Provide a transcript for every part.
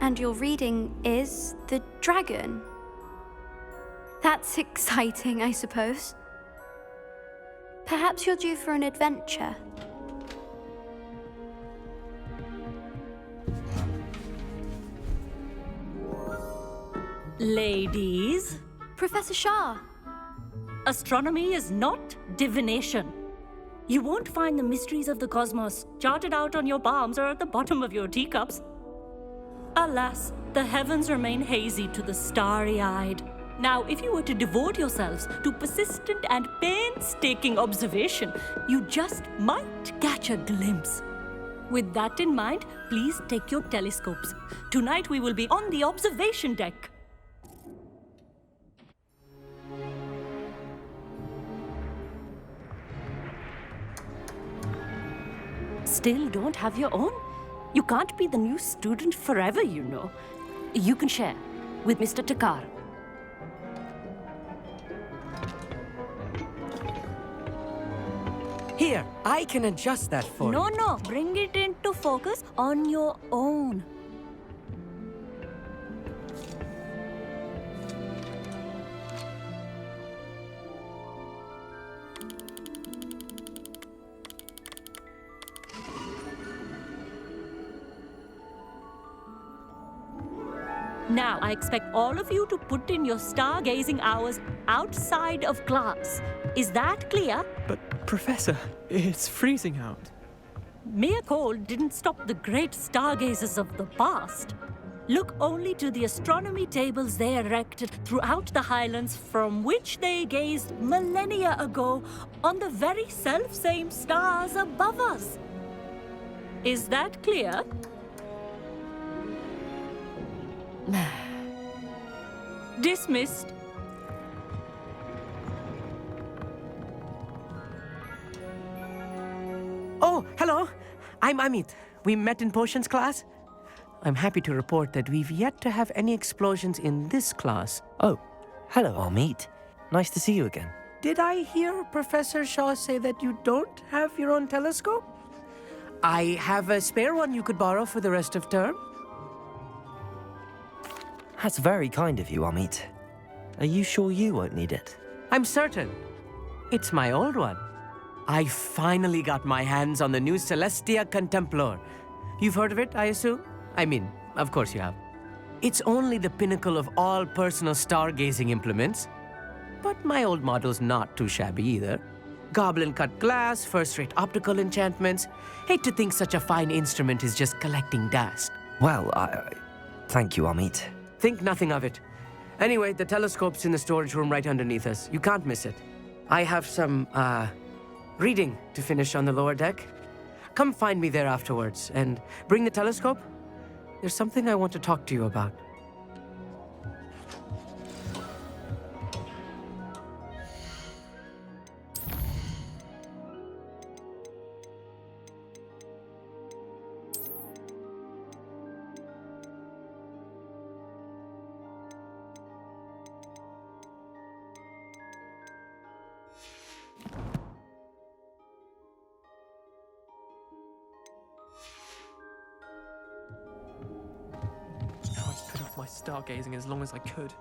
And your reading is the dragon. That's exciting, I suppose. Perhaps you're due for an adventure. Ladies, Professor Shah. astronomy is not divination. You won't find the mysteries of the cosmos charted out on your palms or at the bottom of your teacups. Alas, the heavens remain hazy to the starry-eyed. Now, if you were to devote yourselves to persistent and painstaking observation, you just might catch a glimpse. With that in mind, please take your telescopes. Tonight we will be on the observation deck. Still don't have your own? You can't be the new student forever, you know. You can share with Mr. Takar. Here, I can adjust that for you. No, bring it into focus on your own. Now, I expect all of you to put in your stargazing hours outside of class. Is that clear? But, Professor, it's freezing out. Mere cold didn't stop the great stargazers of the past. Look only to the astronomy tables they erected throughout the highlands from which they gazed millennia ago on the very self-same stars above us. Is that clear? Dismissed. Oh, hello. I'm Amit. We met in potions class. I'm happy to report that we've yet to have any explosions in this class. Oh, hello, Amit. Nice to see you again. Did I hear Professor Shaw say that you don't have your own telescope? I have a spare one you could borrow for the rest of term. That's very kind of you, Amit. Are you sure you won't need it? I'm certain. It's my old one. I finally got my hands on the new Celestia Contemplar. You've heard of it, I assume? I mean, of course you have. It's only the pinnacle of all personal stargazing implements. But my old model's not too shabby either. Goblin-cut glass, first-rate optical enchantments. Hate to think such a fine instrument is just collecting dust. Well, thank you, Amit. Think nothing of it. Anyway, the telescope's in the storage room right underneath us. You can't miss it. I have some, reading to finish on the lower deck. Come find me there afterwards, and bring the telescope. There's something I want to talk to you about. My stargazing as long as I could.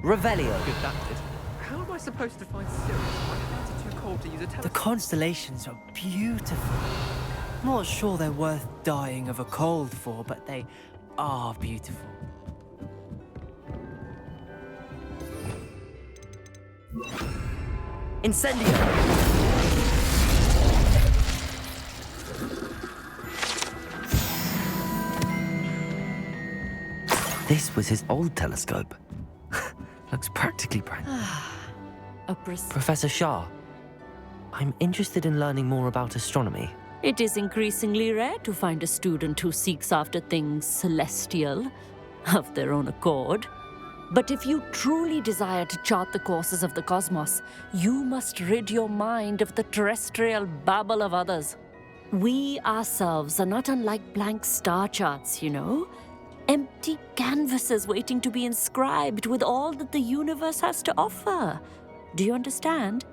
Revelio. Good, that did. How am I supposed to find Sirius? My hands are too cold to use a The telescope. constellations are beautiful. Not sure they're worth dying of a cold for, but they are beautiful. Incendio! This was his old telescope. Looks practically brand new. Professor Shah, I'm interested in learning more about astronomy. It is increasingly rare to find a student who seeks after things celestial of their own accord. But if you truly desire to chart the courses of the cosmos, you must rid your mind of the terrestrial babble of others. We ourselves are not unlike blank star charts, you know? Empty canvases waiting to be inscribed with all that the universe has to offer. Do you understand?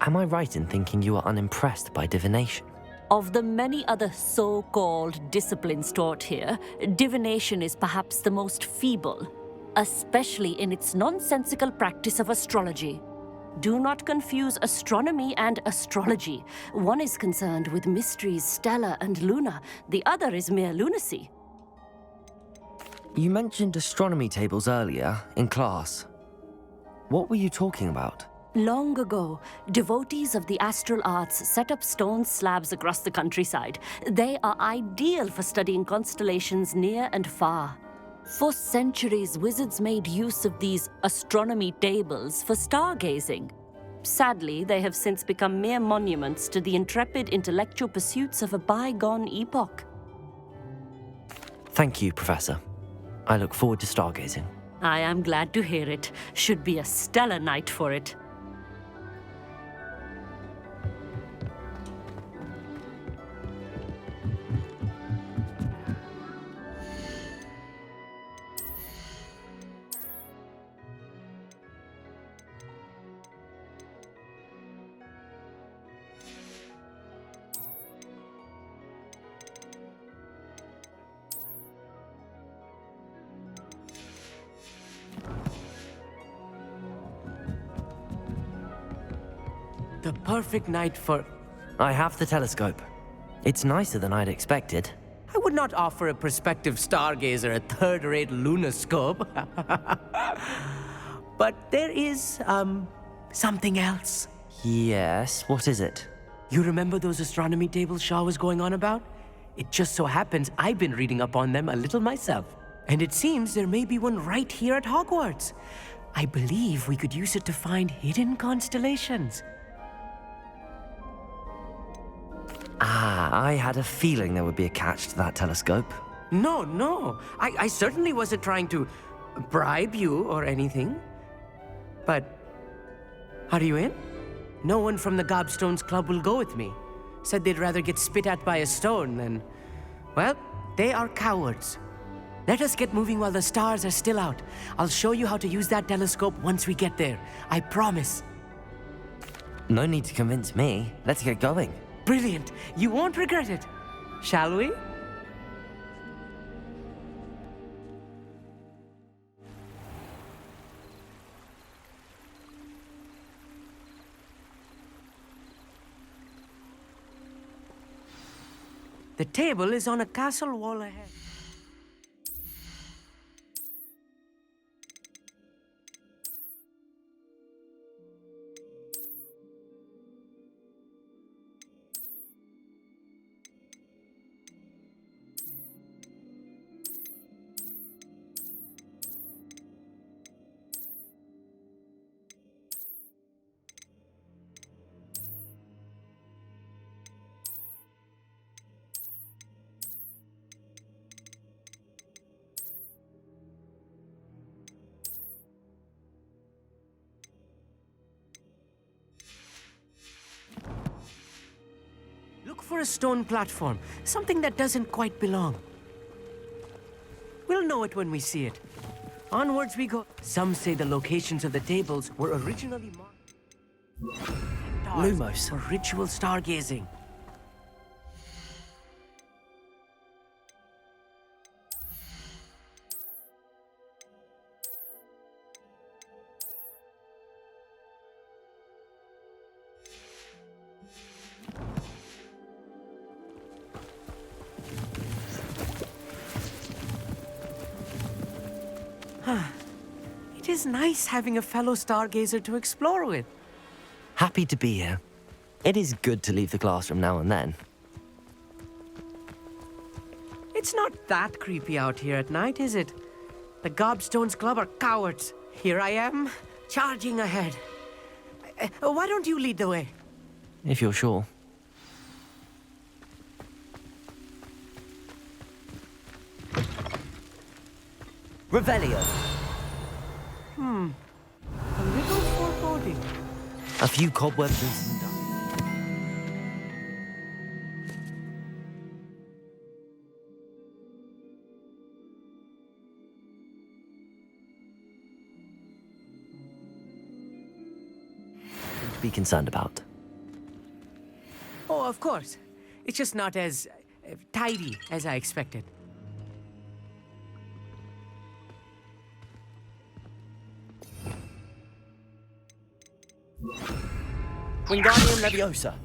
Am I right in thinking you are unimpressed by divination? Of the many other so-called disciplines taught here, divination is perhaps the most feeble, especially in its nonsensical practice of astrology. Do not confuse astronomy and astrology. One is concerned with mysteries stellar and lunar, the other is mere lunacy. You mentioned astronomy tables earlier, in class. What were you talking about? Long ago, devotees of the astral arts set up stone slabs across the countryside. They are ideal for studying constellations near and far. For centuries, wizards made use of these astronomy tables for stargazing. Sadly, they have since become mere monuments to the intrepid intellectual pursuits of a bygone epoch. Thank you, Professor. I look forward to stargazing. I am glad to hear it. Should be a stellar night for it. The perfect night for... I have the telescope. It's nicer than I'd expected. I would not offer a prospective stargazer a third-rate lunoscope. But there is, something else. Yes, what is it? You remember those astronomy tables Shaw was going on about? It just so happens I've been reading up on them a little myself. And it seems there may be one right here at Hogwarts. I believe we could use it to find hidden constellations. I had a feeling there would be a catch to that telescope. No. I certainly wasn't trying to bribe you or anything. But are you in? No one from the Gobstones Club will go with me. Said they'd rather get spit at by a stone than... Well, they are cowards. Let us get moving while the stars are still out. I'll show you how to use that telescope once we get there. I promise. No need to convince me. Let's get going. Brilliant. You won't regret it. Shall we? The table is on a castle wall ahead. Look for a stone platform, something that doesn't quite belong. We'll know it when we see it. Onwards we go. Some say the locations of the tables were originally marked Lumos. for ritual stargazing. It is nice having a fellow stargazer to explore with. Happy to be here. It is good to leave the classroom now and then. It's not that creepy out here at night, is it? The Gobstones Club are cowards. Here I am, charging ahead. Why don't you lead the way? If you're sure. Revelio. A little foreboding. A few cobwebs and some dust. Nothing to be concerned about. Oh, of course. It's just not as tidy as I expected. Wingardium Leviosa.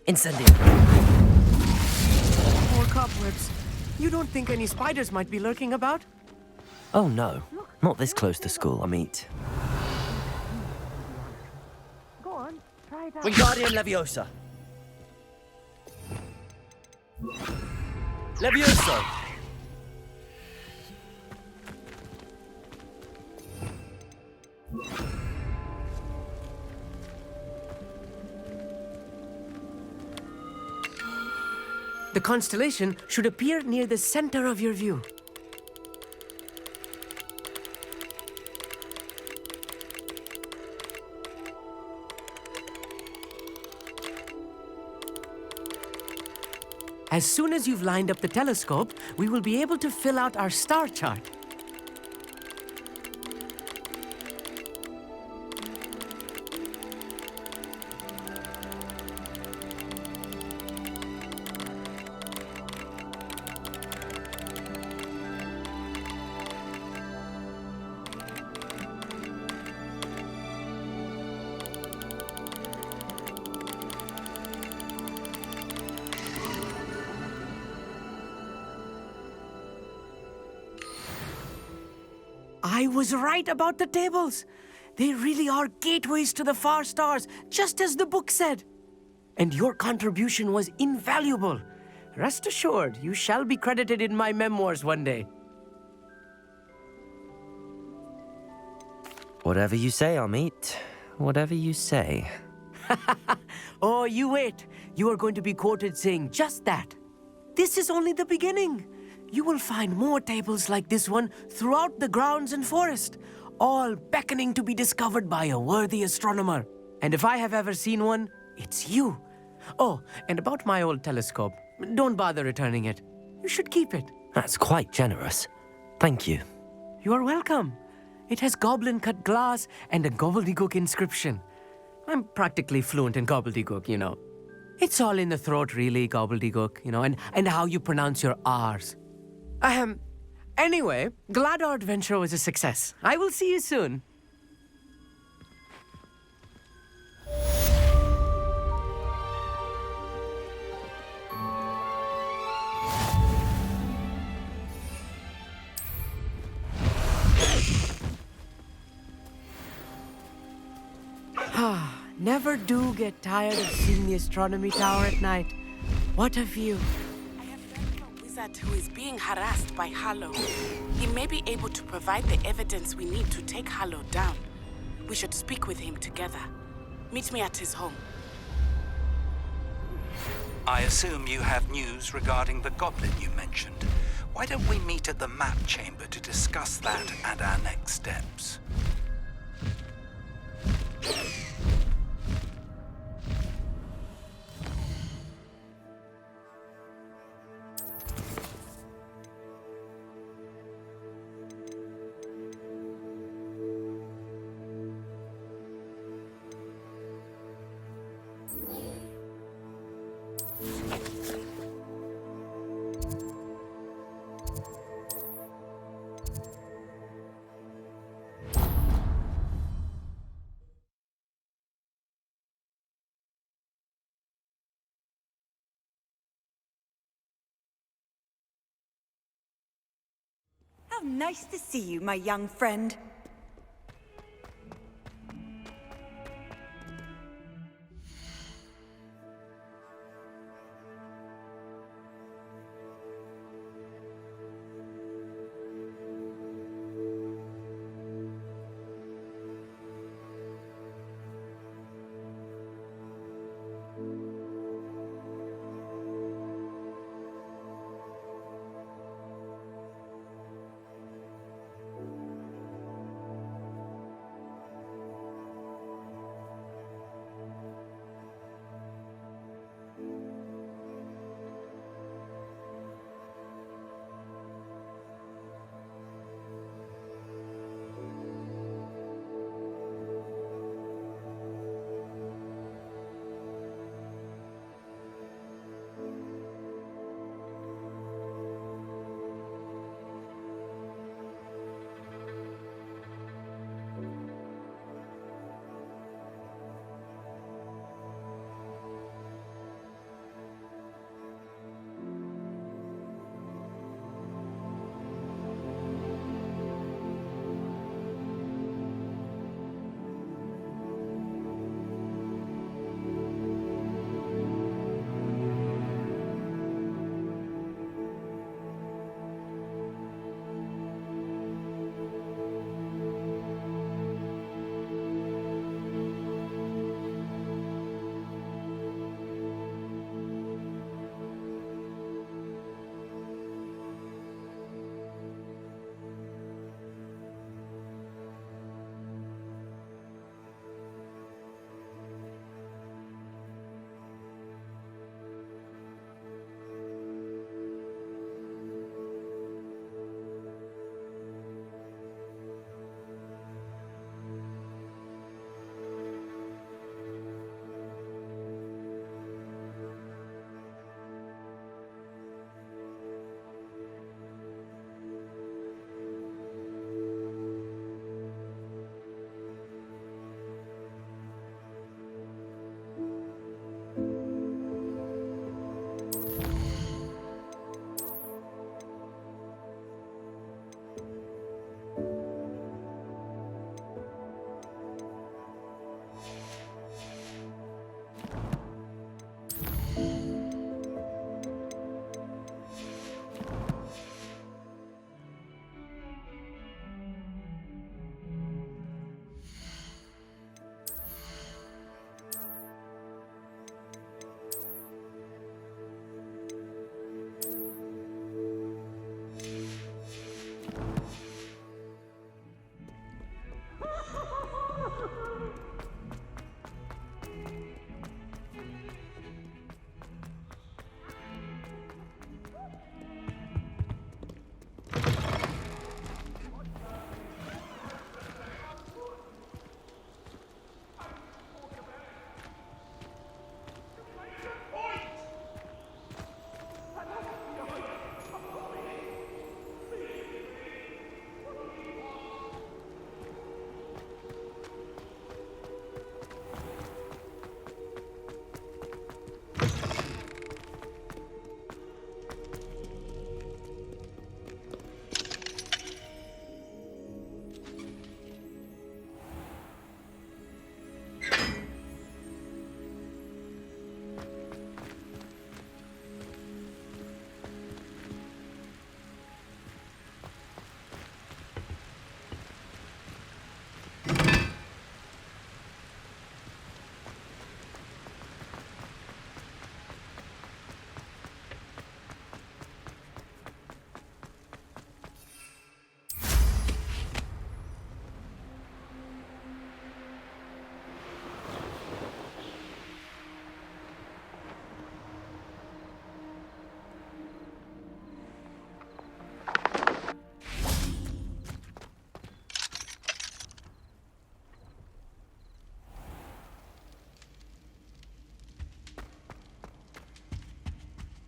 Incendium. More cobwebs. You don't think any spiders might be lurking about? Oh no, not this close to school, I mean. Wingardium Leviosa. Levioso. The constellation should appear near the center of your view. As soon as you've lined up the telescope, we will be able to fill out our star chart. I was right about the tables. They really are gateways to the far stars, just as the book said. And your contribution was invaluable. Rest assured, you shall be credited in my memoirs one day. Whatever you say, Amit. Whatever you say. Oh, you wait. You are going to be quoted saying just that. This is only the beginning. You will find more tables like this one throughout the grounds and forest, all beckoning to be discovered by a worthy astronomer. And if I have ever seen one, it's you. Oh, and about my old telescope, don't bother returning it. You should keep it. That's quite generous. Thank you. You are welcome. It has goblin-cut glass and a gobbledygook inscription. I'm practically fluent in gobbledygook, you know. It's all in the throat, really, gobbledygook, you know, and how you pronounce your R's. Anyway, glad our adventure was a success. I will see you soon. Never do get tired of seeing the astronomy tower at night. What a view. I have read of a wizard who is being harassed by Harlow. He may be able to provide the evidence we need to take Harlow down. We should speak with him together. Meet me at his home. I assume you have news regarding the goblin you mentioned. Why don't we meet at the map chamber to discuss that and our next steps? How nice to see you, my young friend.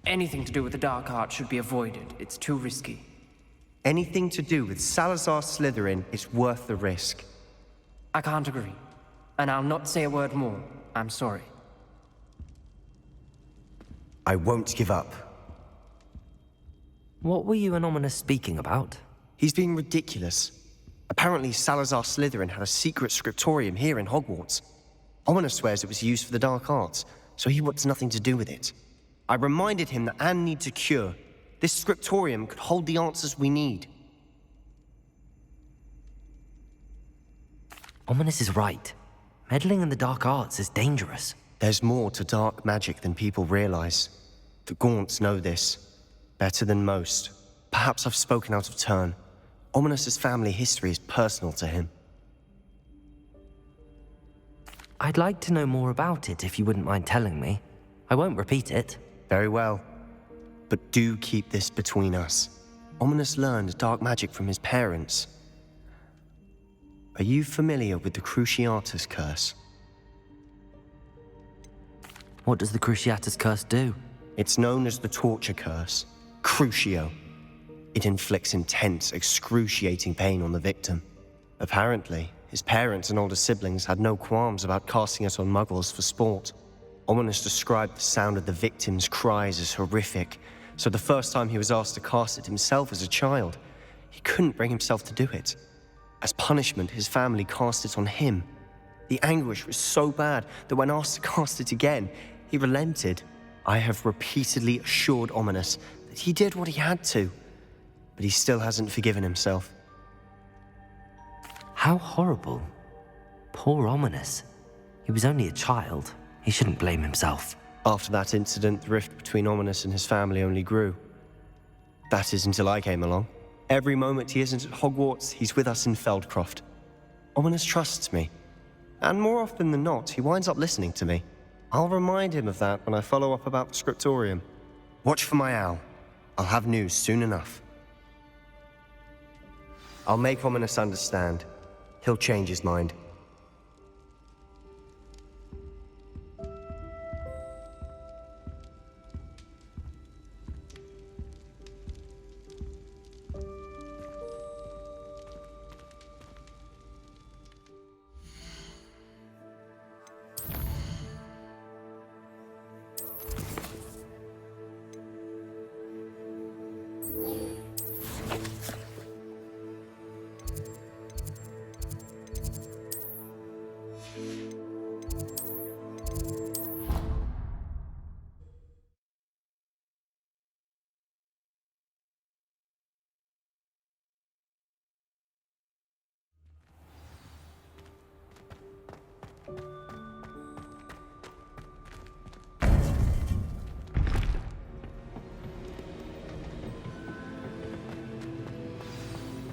Anything to do with the dark art should be avoided. It's too risky. Anything to do with Salazar Slytherin is worth the risk. I can't agree. And I'll not say a word more. I'm sorry. I won't give up. What were you and Ominous speaking about? He's being ridiculous. Apparently, Salazar Slytherin had a secret scriptorium here in Hogwarts. Ominous swears it was used for the dark arts, so he wants nothing to do with it. I reminded him that Anne needs a cure. This scriptorium could hold the answers we need. Ominous is right. Meddling in the dark arts is dangerous. There's more to dark magic than people realize. The Gaunts know this. Better than most. Perhaps I've spoken out of turn. Ominous's family history is personal to him. I'd like to know more about it if you wouldn't mind telling me. I won't repeat it. Very well. But do keep this between us. Ominous learned dark magic from his parents. Are you familiar with the Cruciatus Curse? What does the Cruciatus Curse do? It's known as the Torture Curse. Crucio. It inflicts intense, excruciating pain on the victim. Apparently, his parents and older siblings had no qualms about casting it on muggles for sport. Ominous described the sound of the victim's cries as horrific, so the first time he was asked to cast it himself as a child, he couldn't bring himself to do it. As punishment, his family cast it on him. The anguish was so bad that when asked to cast it again, he relented. I have repeatedly assured Ominous that he did what he had to, but he still hasn't forgiven himself. How horrible. Poor Ominous. He was only a child. He shouldn't blame himself. After that incident, the rift between Ominous and his family only grew. That is until I came along. Every moment he isn't at Hogwarts, he's with us in Feldcroft. Ominous trusts me. And more often than not, he winds up listening to me. I'll remind him of that when I follow up about the scriptorium. Watch for my owl. I'll have news soon enough. I'll make Ominous understand. He'll change his mind.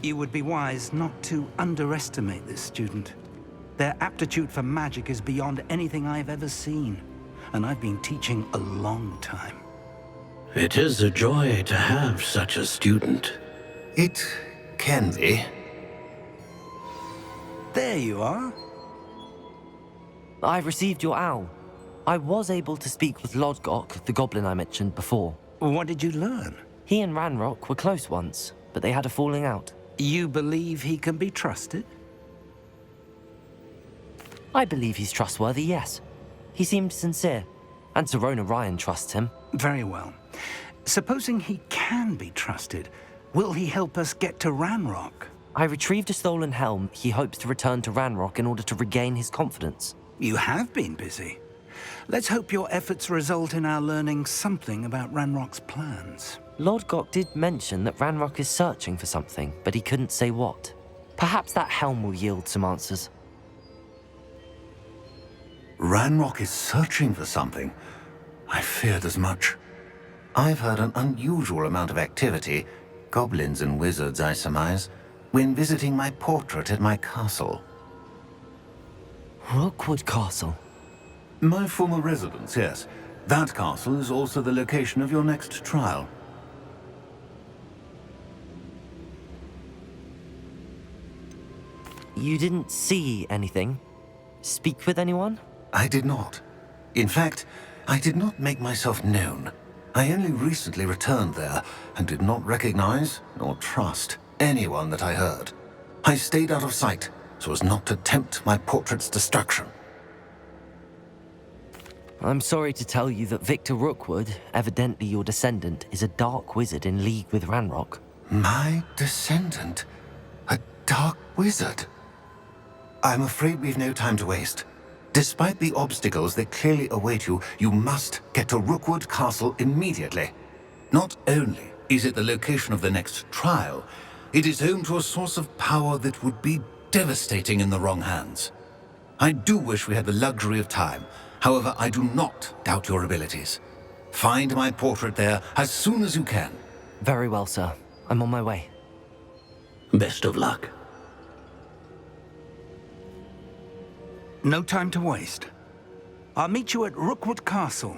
You would be wise not to underestimate this student. Their aptitude for magic is beyond anything I've ever seen, and I've been teaching a long time. It is a joy to have such a student. It can be. There you are. I've received your owl. I was able to speak with Lodgok, the goblin I mentioned before. What did you learn? He and Ranrock were close once, but they had a falling out. You believe he can be trusted? I believe he's trustworthy, yes. He seemed sincere, and Serona Ryan trusts him. Very well. Supposing he can be trusted, will he help us get to Ranrock? I retrieved a stolen helm. He hopes to return to Ranrock in order to regain his confidence. You have been busy. Let's hope your efforts result in our learning something about Ranrock's plans. Lodgok did mention that Ranrock is searching for something, but he couldn't say what. Perhaps that helm will yield some answers. Ranrock is searching for something. I feared as much. I've heard an unusual amount of activity, goblins and wizards, I surmise, when visiting my portrait at my castle. Rookwood Castle? My former residence, yes. That castle is also the location of your next trial. You didn't see anything? Speak with anyone? I did not. In fact, I did not make myself known. I only recently returned there and did not recognize nor trust anyone that I heard. I stayed out of sight so as not to tempt my portrait's destruction. I'm sorry to tell you that Victor Rookwood, evidently your descendant, is a dark wizard in league with Ranrock. My descendant? A dark wizard? I'm afraid we've no time to waste. Despite the obstacles that clearly await you, you must get to Rookwood Castle immediately. Not only is it the location of the next trial, it is home to a source of power that would be devastating in the wrong hands. I do wish we had the luxury of time. However, I do not doubt your abilities. Find my portrait there as soon as you can. Very well, sir. I'm on my way. Best of luck. No time to waste. I'll meet you at Rookwood Castle.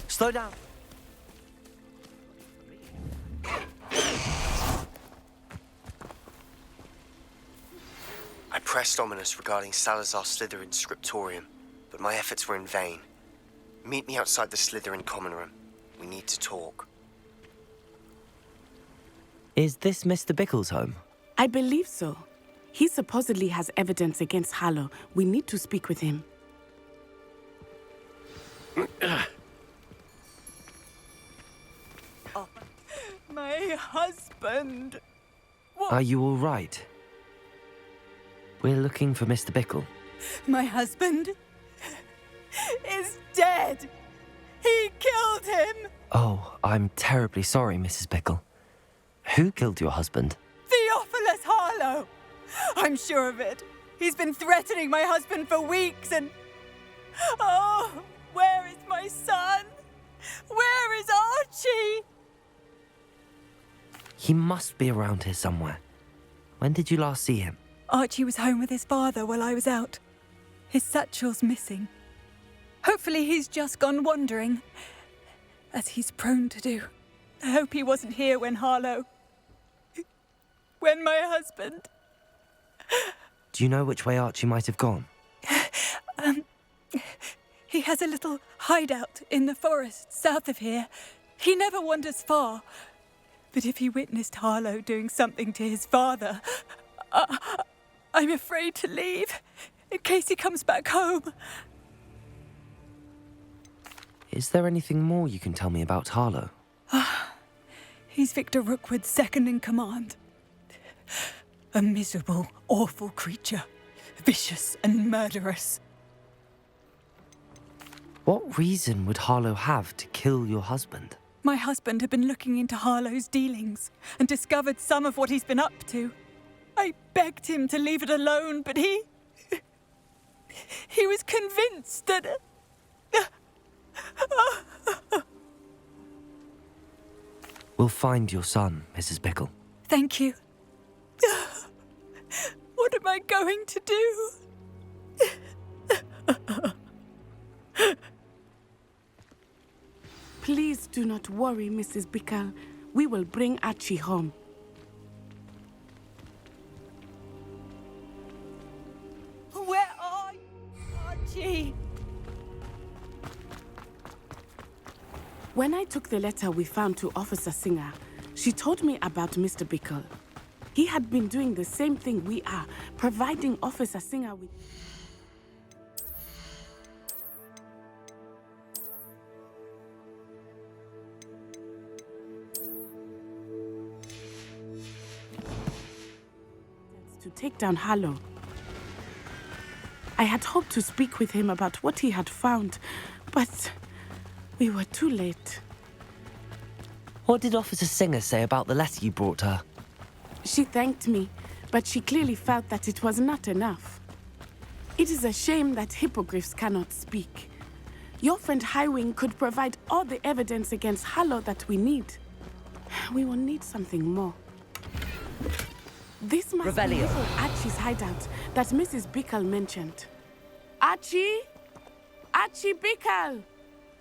Slow down. I pressed Ominous regarding Salazar Slytherin's scriptorium, but my efforts were in vain. Meet me outside the Slytherin common room. We need to talk. Is this Mr. Bickle's home? I believe so. He supposedly has evidence against Harlow. We need to speak with him. Oh, my husband! What? Are you all right? We're looking for Mr. Bickle. My husband is dead! He killed him! Oh, I'm terribly sorry, Mrs. Bickle. Who killed your husband? Theophilus Harlow! I'm sure of it. He's been threatening my husband for weeks and... Oh, where is my son? Where is Archie? He must be around here somewhere. When did you last see him? Archie was home with his father while I was out. His satchel's missing. Hopefully he's just gone wandering, as he's prone to do. I hope he wasn't here when Harlow... when my husband... Do you know which way Archie might have gone? He has a little hideout in the forest south of here. He never wanders far. But if he witnessed Harlow doing something to his father, I'm afraid to leave, in case he comes back home. Is there anything more you can tell me about Harlow? He's Victor Rookwood's second in command. A miserable, awful creature. Vicious and murderous. What reason would Harlow have to kill your husband? My husband had been looking into Harlow's dealings and discovered some of what he's been up to. I begged him to leave it alone, but he was convinced that... We'll find your son, Mrs. Bickle. Thank you. What am I going to do? Please do not worry, Mrs. Bickle. We will bring Archie home. Where are you, Archie? When I took the letter we found to Officer Singer, she told me about Mr. Bickle. He had been doing the same thing we are, providing Officer Singer with... to take down Harlow. I had hoped to speak with him about what he had found, but we were too late. What did Officer Singer say about the letter you brought her? She thanked me, but she clearly felt that it was not enough. It is a shame that hippogriffs cannot speak. Your friend Highwing could provide all the evidence against Harlow that we need. We will need something more. This must be little Archie's hideout that Mrs. Bickle mentioned. Archie? Archie Bickle!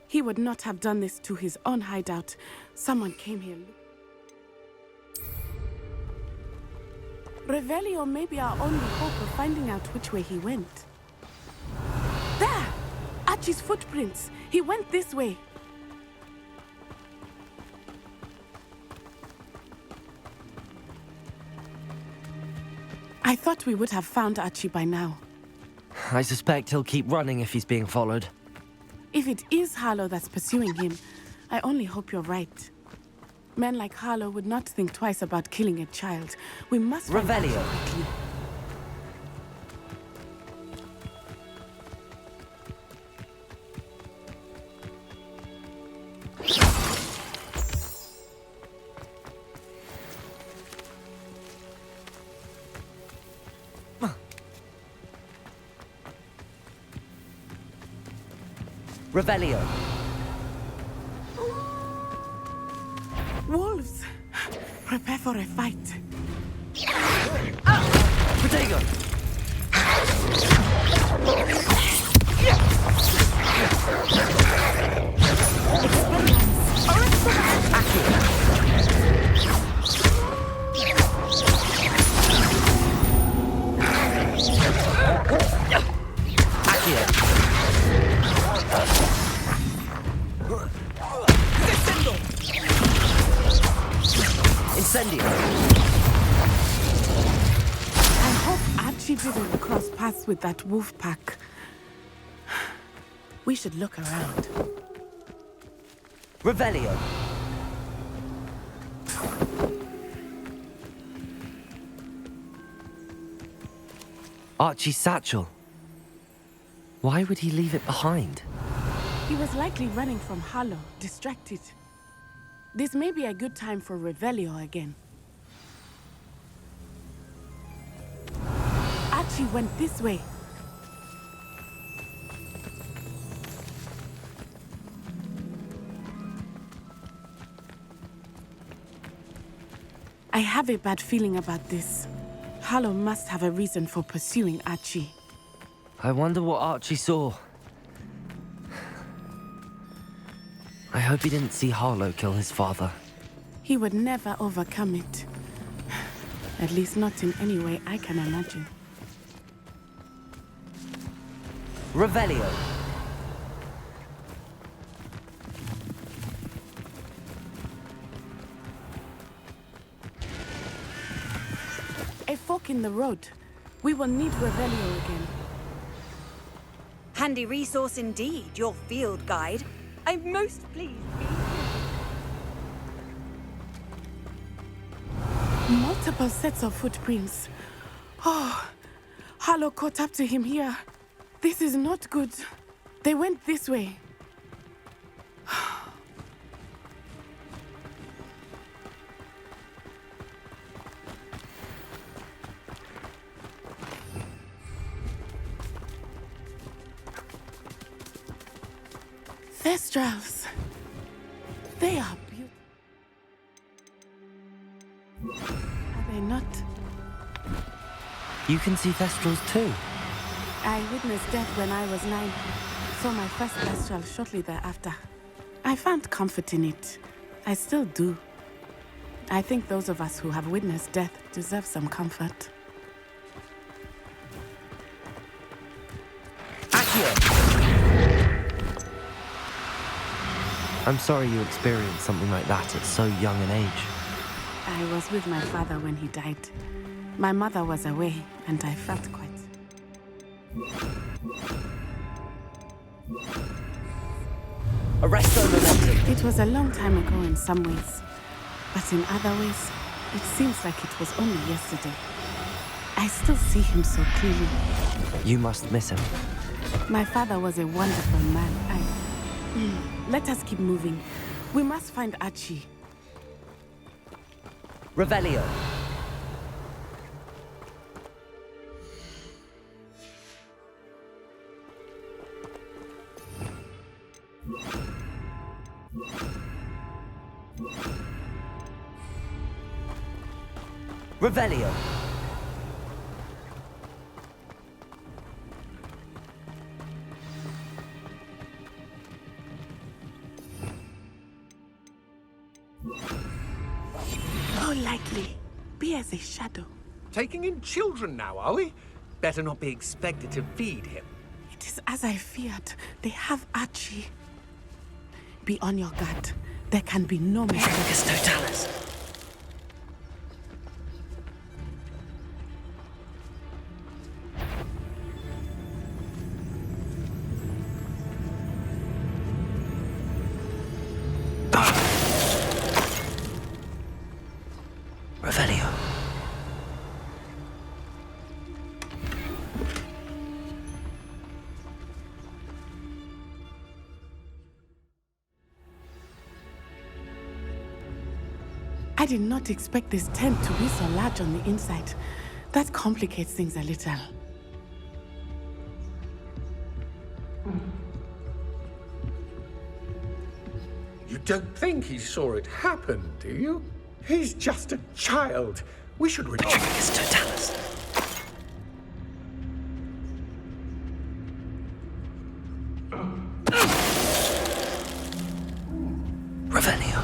He would not have done this to his own hideout. Someone came here. Revelio may be our only hope of finding out which way he went. There! Archie's footprints. He went this way. I thought we would have found Archie by now. I suspect he'll keep running if he's being followed. If it is Harlow that's pursuing him, I only hope you're right. Men like Harlow would not think twice about killing a child. We must find Archie quickly. Revelio. Wolves! Prepare for a fight. Protego! Incendio! I hope Archie didn't cross paths with that wolf pack. We should look around. Revelio! Archie's satchel. Why would he leave it behind? He was likely running from Harlow, distracted. This may be a good time for Revelio again. Archie went this way. I have a bad feeling about this. Harlow must have a reason for pursuing Archie. I wonder what Archie saw. I hope he didn't see Harlow kill his father. He would never overcome it. At least not in any way I can imagine. Revelio. A fork in the road. We will need Revelio again. Handy resource indeed, your field guide. I'm most pleased. Multiple sets of footprints. Oh, Harlow caught up to him here. This is not good. They went this way. Thestrals. They are beautiful. Are they not? You can see Thestrals too. I witnessed death when I was 9. Saw my first Thestral shortly thereafter. I found comfort in it. I still do. I think those of us who have witnessed death deserve some comfort. I'm sorry you experienced something like that at so young an age. I was with my father when he died. My mother was away, and I felt quite... Arresto momentum. It was a long time ago in some ways, but in other ways, it seems like it was only yesterday. I still see him so clearly. You must miss him. My father was a wonderful man. Let us keep moving. We must find Archie. Revelio. Revelio. Oh, lightly. Be as a shadow. Taking in children now, are we? Better not be expected to feed him. It is as I feared. They have Archie. Be on your guard. There can be no mistake. Totalis. Revelio. I did not expect this tent to be so large on the inside. That complicates things a little. You don't think he saw it happen, do you? He's just a child. We should retrieve his totalis. Revelio.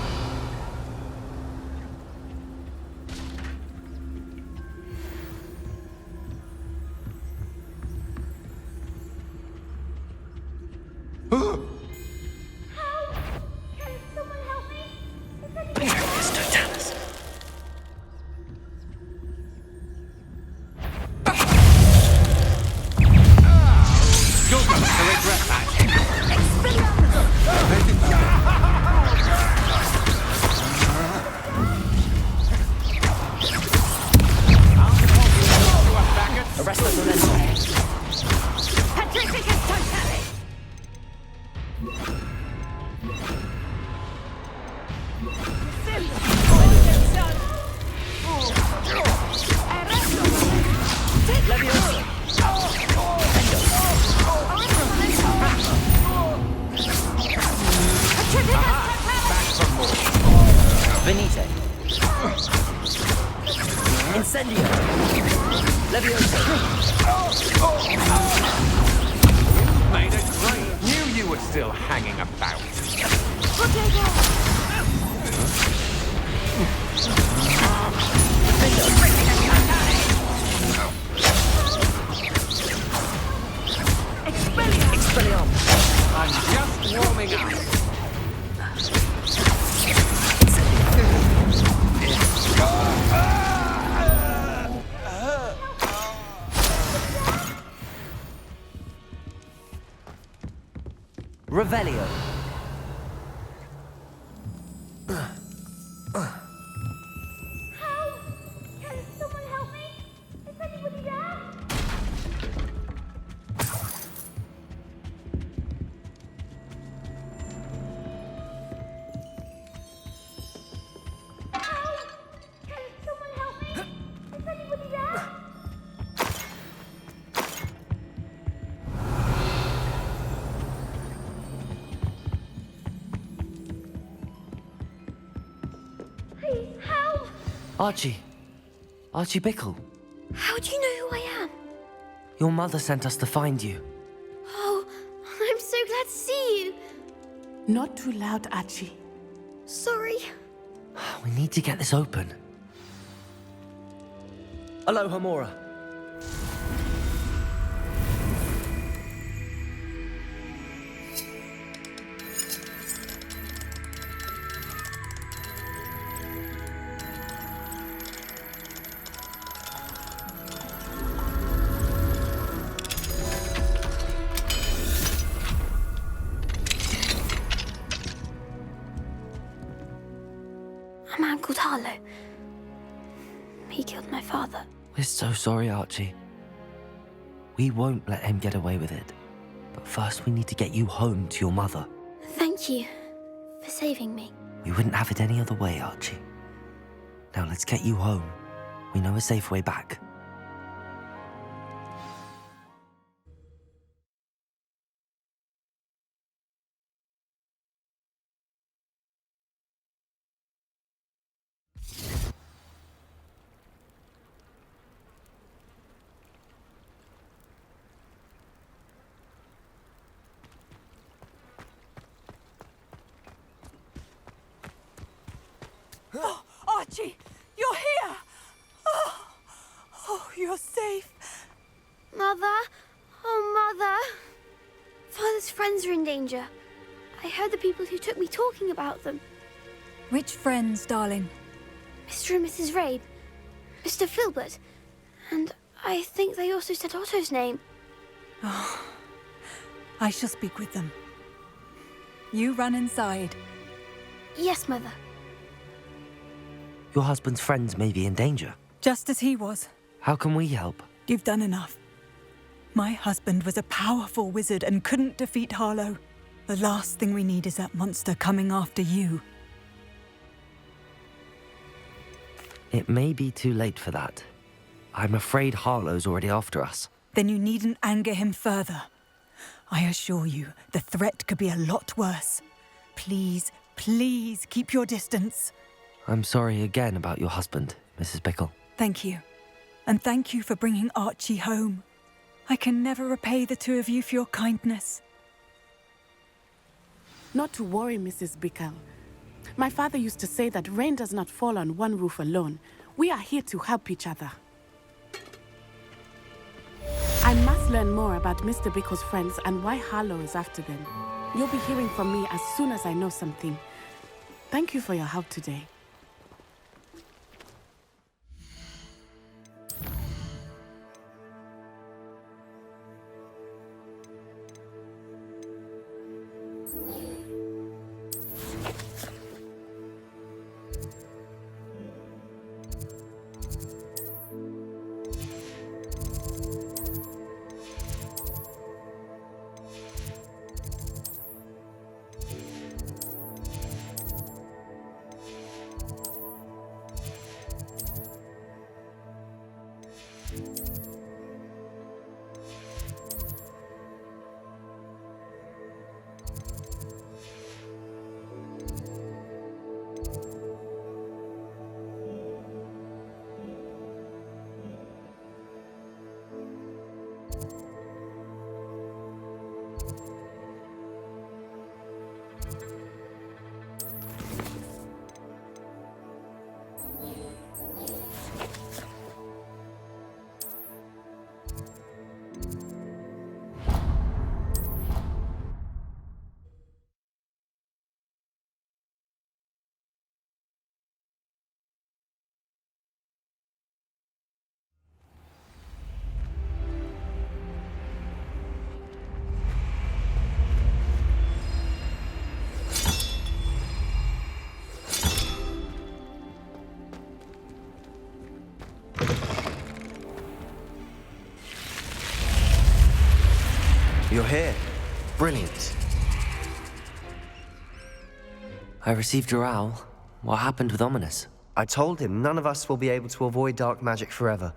Revelio. Archie. Archie Bickle. How do you know who I am? Your mother sent us to find you. Oh, I'm so glad to see you. Not too loud, Archie. Sorry. We need to get this open. Aloha, Mora. A man called Harlow. He killed my father. We're so sorry, Archie. We won't let him get away with it. But first we need to get you home to your mother. Thank you for saving me. We wouldn't have it any other way, Archie. Now let's get you home. We know a safe way back. Oh, Archie, you're here! Oh, you're safe. Mother? Oh, Mother. Father's friends are in danger. I heard the people who took me talking about them. Which friends, darling? Mr. and Mrs. Rabe, Mr. Filbert, and I think they also said Otto's name. Oh, I shall speak with them. You run inside. Yes, Mother. Your husband's friends may be in danger. Just as he was. How can we help? You've done enough. My husband was a powerful wizard and couldn't defeat Harlow. The last thing we need is that monster coming after you. It may be too late for that. I'm afraid Harlow's already after us. Then you needn't anger him further. I assure you, the threat could be a lot worse. Please, please keep your distance. I'm sorry again about your husband, Mrs. Bickle. Thank you. And thank you for bringing Archie home. I can never repay the two of you for your kindness. Not to worry, Mrs. Bickle. My father used to say that rain does not fall on one roof alone. We are here to help each other. I must learn more about Mr. Bickle's friends and why Harlow is after them. You'll be hearing from me as soon as I know something. Thank you for your help today. You're here. Brilliant. I received your owl. What happened with Ominous? I told him none of us will be able to avoid dark magic forever.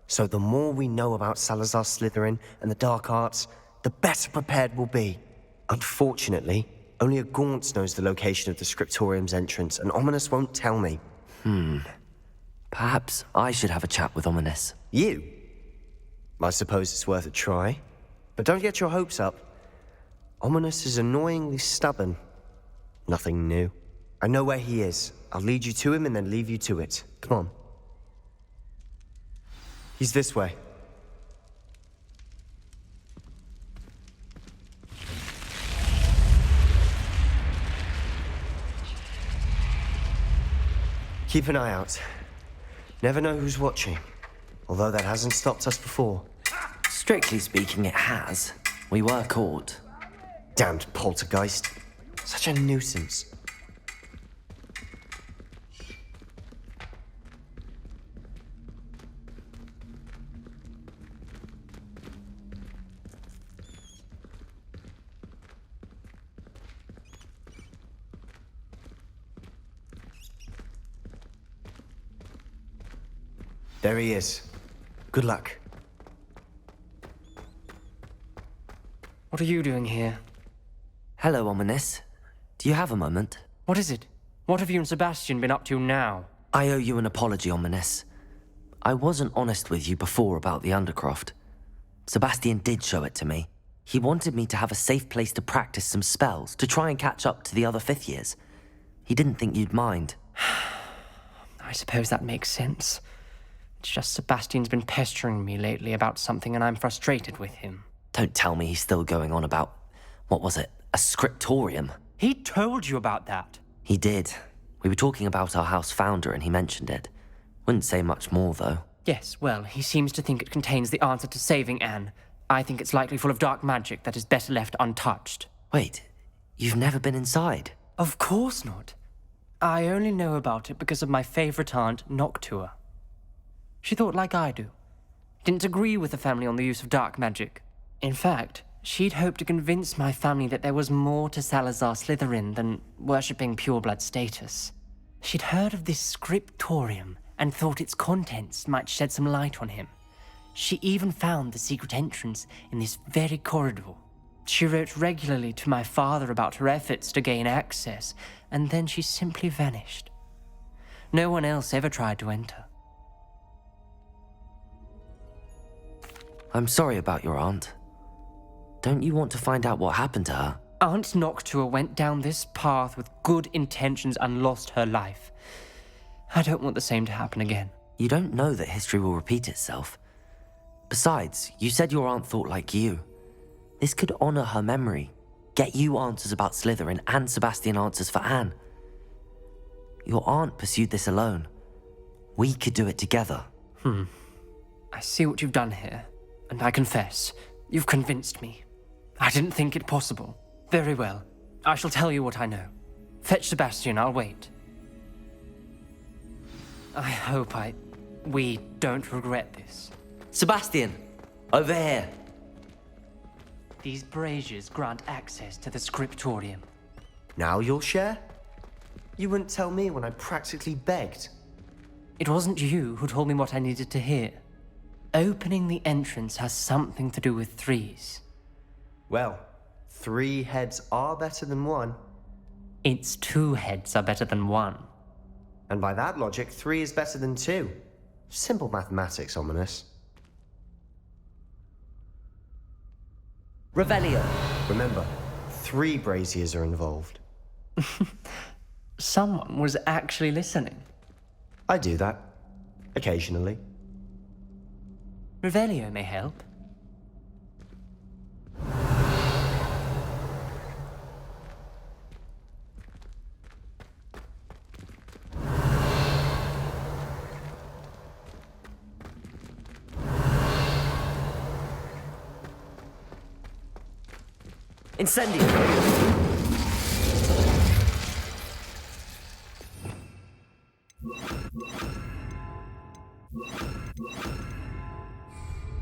So the more we know about Salazar Slytherin and the dark arts, the better prepared we'll be. Unfortunately, only a Gaunt knows the location of the Scriptorium's entrance, and Ominous won't tell me. Perhaps I should have a chat with Ominous. You? I suppose it's worth a try. But don't get your hopes up. Ominous is annoyingly stubborn. Nothing new. I know where he is. I'll lead you to him and then leave you to it. Come on. He's this way. Keep an eye out. Never know who's watching. Although that hasn't stopped us before. Strictly speaking, it has. We were caught. Damned poltergeist. Such a nuisance. There he is. Good luck. What are you doing here? Hello, Ominous. Do you have a moment? What is it? What have you and Sebastian been up to now? I owe you an apology, Ominous. I wasn't honest with you before about the Undercroft. Sebastian did show it to me. He wanted me to have a safe place to practice some spells, to try and catch up to the other fifth years. He didn't think you'd mind. I suppose that makes sense. It's just Sebastian's been pestering me lately about something and I'm frustrated with him. Don't tell me he's still going on about, what was it, a scriptorium? He told you about that. He did. We were talking about our house founder and he mentioned it. Wouldn't say much more, though. Yes, well, he seems to think it contains the answer to saving Anne. I think it's likely full of dark magic that is better left untouched. Wait, you've never been inside? Of course not. I only know about it because of my favorite aunt, Noctua. She thought like I do. Didn't agree with the family on the use of dark magic. In fact, she'd hoped to convince my family that there was more to Salazar Slytherin than worshipping pureblood status. She'd heard of this scriptorium and thought its contents might shed some light on him. She even found the secret entrance in this very corridor. She wrote regularly to my father about her efforts to gain access, and then she simply vanished. No one else ever tried to enter. I'm sorry about your aunt. Don't you want to find out what happened to her? Aunt Noctua went down this path with good intentions and lost her life. I don't want the same to happen again. You don't know that history will repeat itself. Besides, you said your aunt thought like you. This could honor her memory, get you answers about Slytherin and Sebastian answers for Anne. Your aunt pursued this alone. We could do it together. I see what you've done here, and I confess, you've convinced me. I didn't think it possible. Very well. I shall tell you what I know. Fetch Sebastian, I'll wait. I hope we don't regret this. Sebastian! Over here! These braziers grant access to the scriptorium. Now you'll share? You wouldn't tell me when I practically begged. It wasn't you who told me what I needed to hear. Opening the entrance has something to do with threes. Well, 3 heads are better than 1. Its 2 heads are better than 1. And by that logic, 3 is better than 2. Simple mathematics, Ominous. Revelio. Remember, 3 braziers are involved. Someone was actually listening. I do that. Occasionally. Revelio may help. Incendio!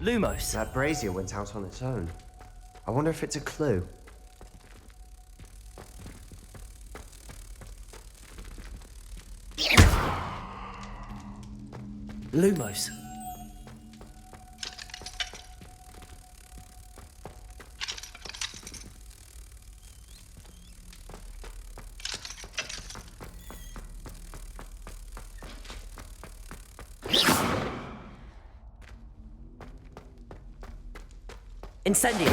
Lumos. That brazier went out on its own. I wonder if it's a clue. Lumos. Incendio!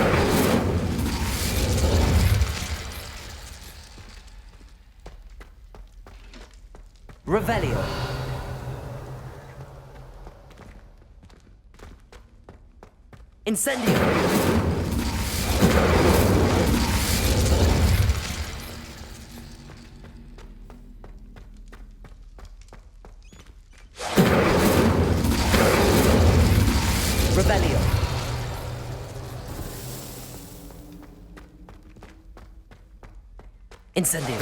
Revelio! Incendio! Revelio! Incendio!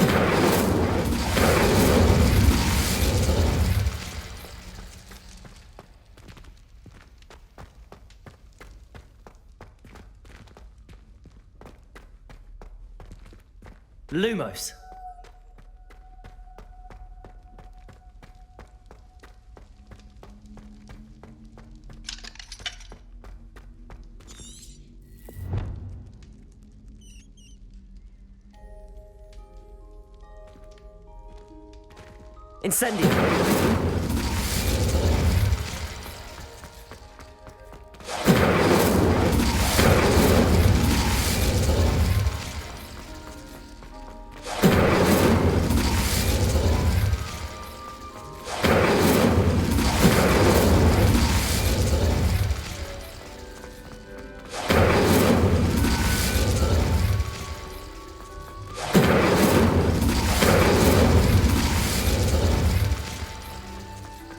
Lumos! Incendio!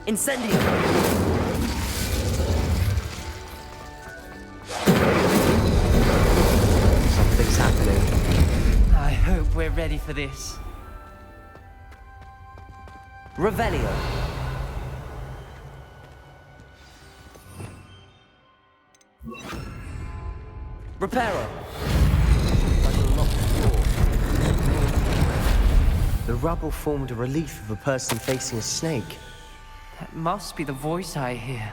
Incendio! Something's happening. I hope we're ready for this. Revelio! Reparo! The rubble formed a relief of a person facing a snake. That must be the voice I hear.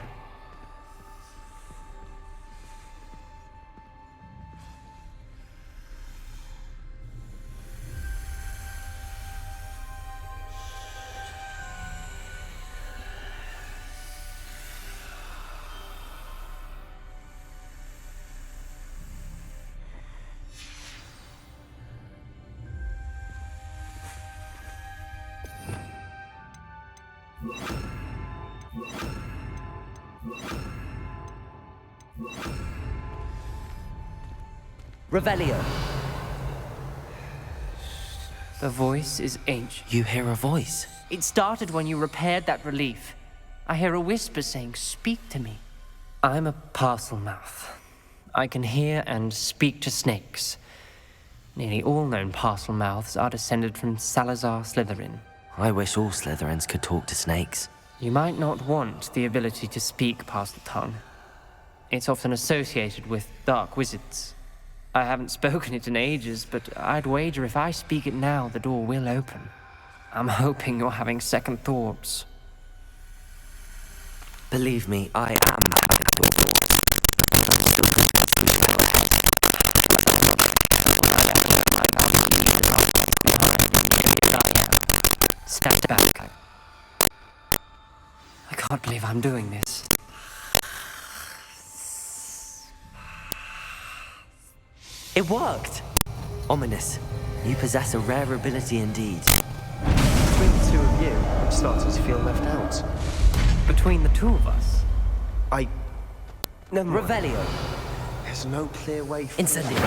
Revelio! The voice is ancient. You hear a voice? It started when you repaired that relief. I hear a whisper saying, "Speak to me." I'm a parcel mouth. I can hear and speak to snakes. Nearly all known parcel mouths are descended from Salazar Slytherin. I wish all Slytherins could talk to snakes. You might not want the ability to speak past the tongue. It's often associated with dark wizards. I haven't spoken it in ages, but I'd wager if I speak it now, the door will open. I'm hoping you're having second thoughts. Believe me, I am having thoughts. Stand back. I can't believe I'm doing this. It worked! Ominous. You possess a rare ability indeed. Between the two of you, I'm starting to feel left out. Between the two of us? Never mind. Revelio! There's no clear way for Incendio!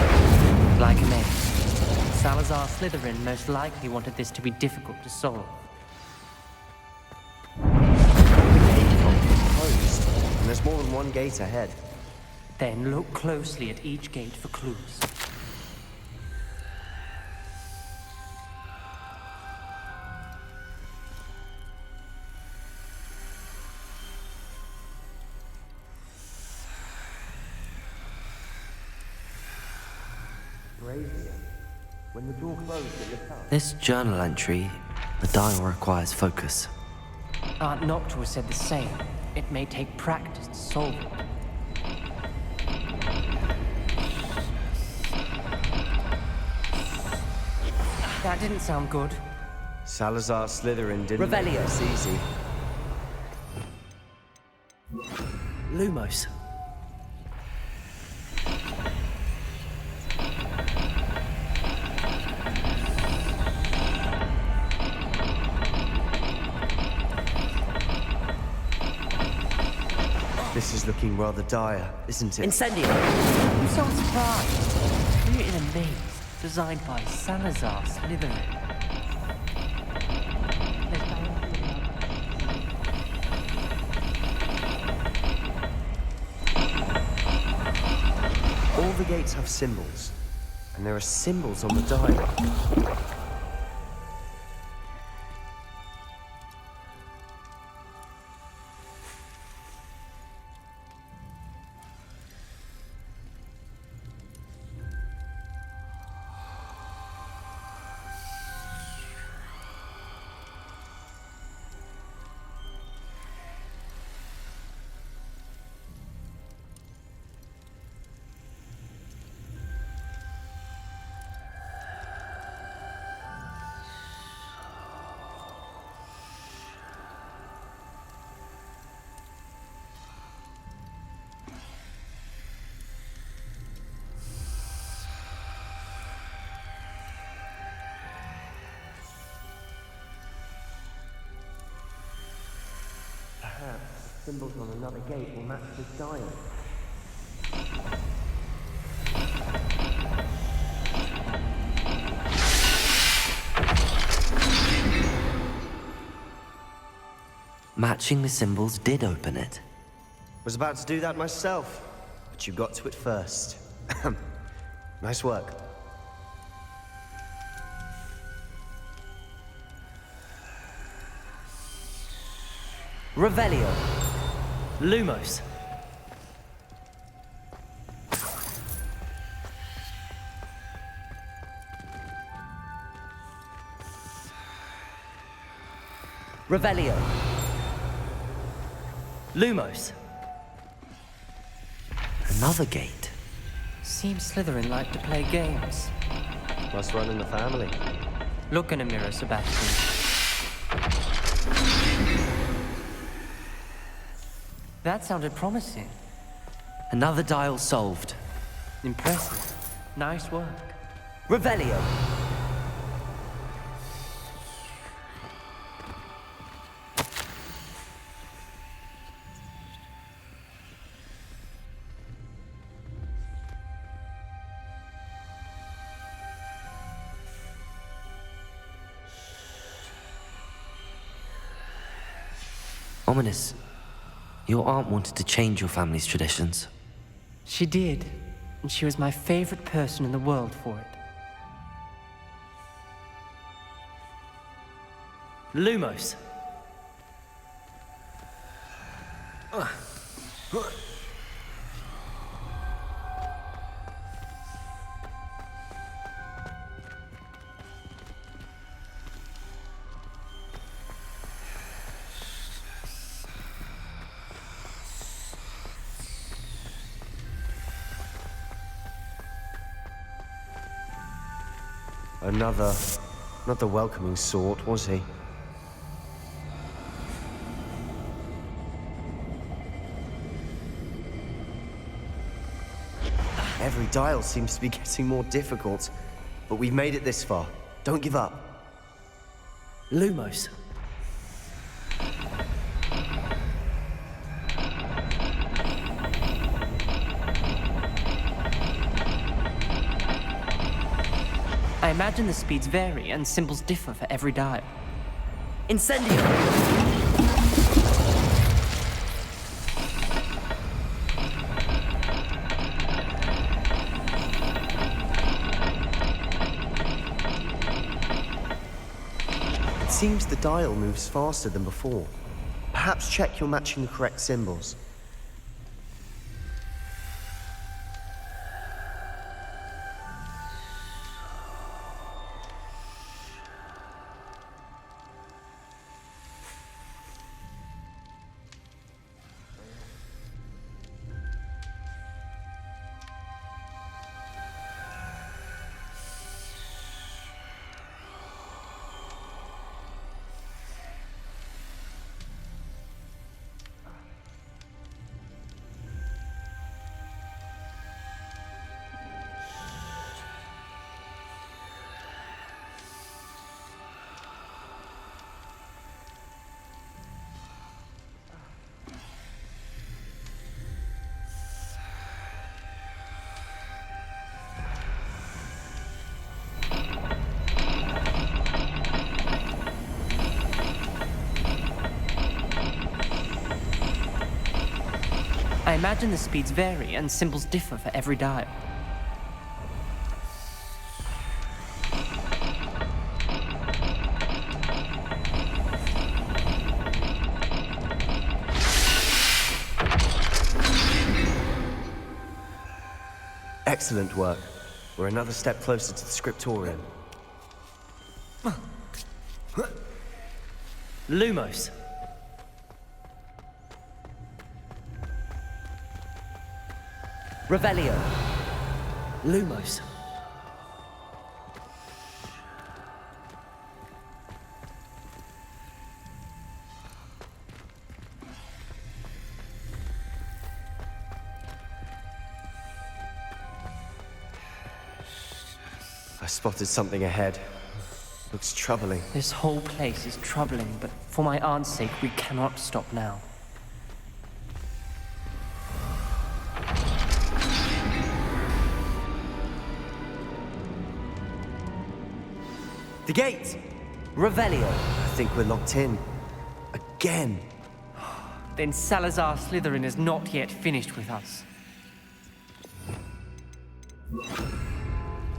Like a maze. Salazar Slytherin most likely wanted this to be difficult to solve. The gate is closed, and there's more than one gate ahead. Then look closely at each gate for clues. When the door closed, it lit up. This journal entry, the dial requires focus. Aunt Noctua said the same. It may take practice to solve it. That didn't sound good. Salazar Slytherin didn't Revelio. make this easy. Lumos. looking rather dire, isn't it? Incendio! I'm so surprised. We're in a maze designed by Salazar Slytherin. All the gates have symbols, and there are symbols on the dial. Perhaps the symbols on another gate will match this dial. Matching the symbols did open it. Was about to do that myself, but you got to it first. Nice work. Revelio. Lumos. Revelio. Lumos. Another gate. Seems Slytherin like to play games. Must run in the family. Look in a mirror, Sebastian. That sounded promising. Another dial solved. Impressive. Nice work. Revelio. Ominous. Your aunt wanted to change your family's traditions. She did, and she was my favorite person in the world for it. Lumos. Not the welcoming sort, was he? Every dial seems to be getting more difficult, but we've made it this far. Don't give up. Lumos. I imagine the speeds vary and symbols differ for every dial. Incendio! It seems the dial moves faster than before. Perhaps check you're matching the correct symbols. imagine the speeds vary and symbols differ for every dial. Excellent work. We're another step closer to the scriptorium. Lumos. Revelio. Lumos. I spotted something ahead. Looks troubling. This whole place is troubling, but for my aunt's sake, we cannot stop now. The gate! Revelio. I think we're locked in. Again. Then Salazar Slytherin is not yet finished with us.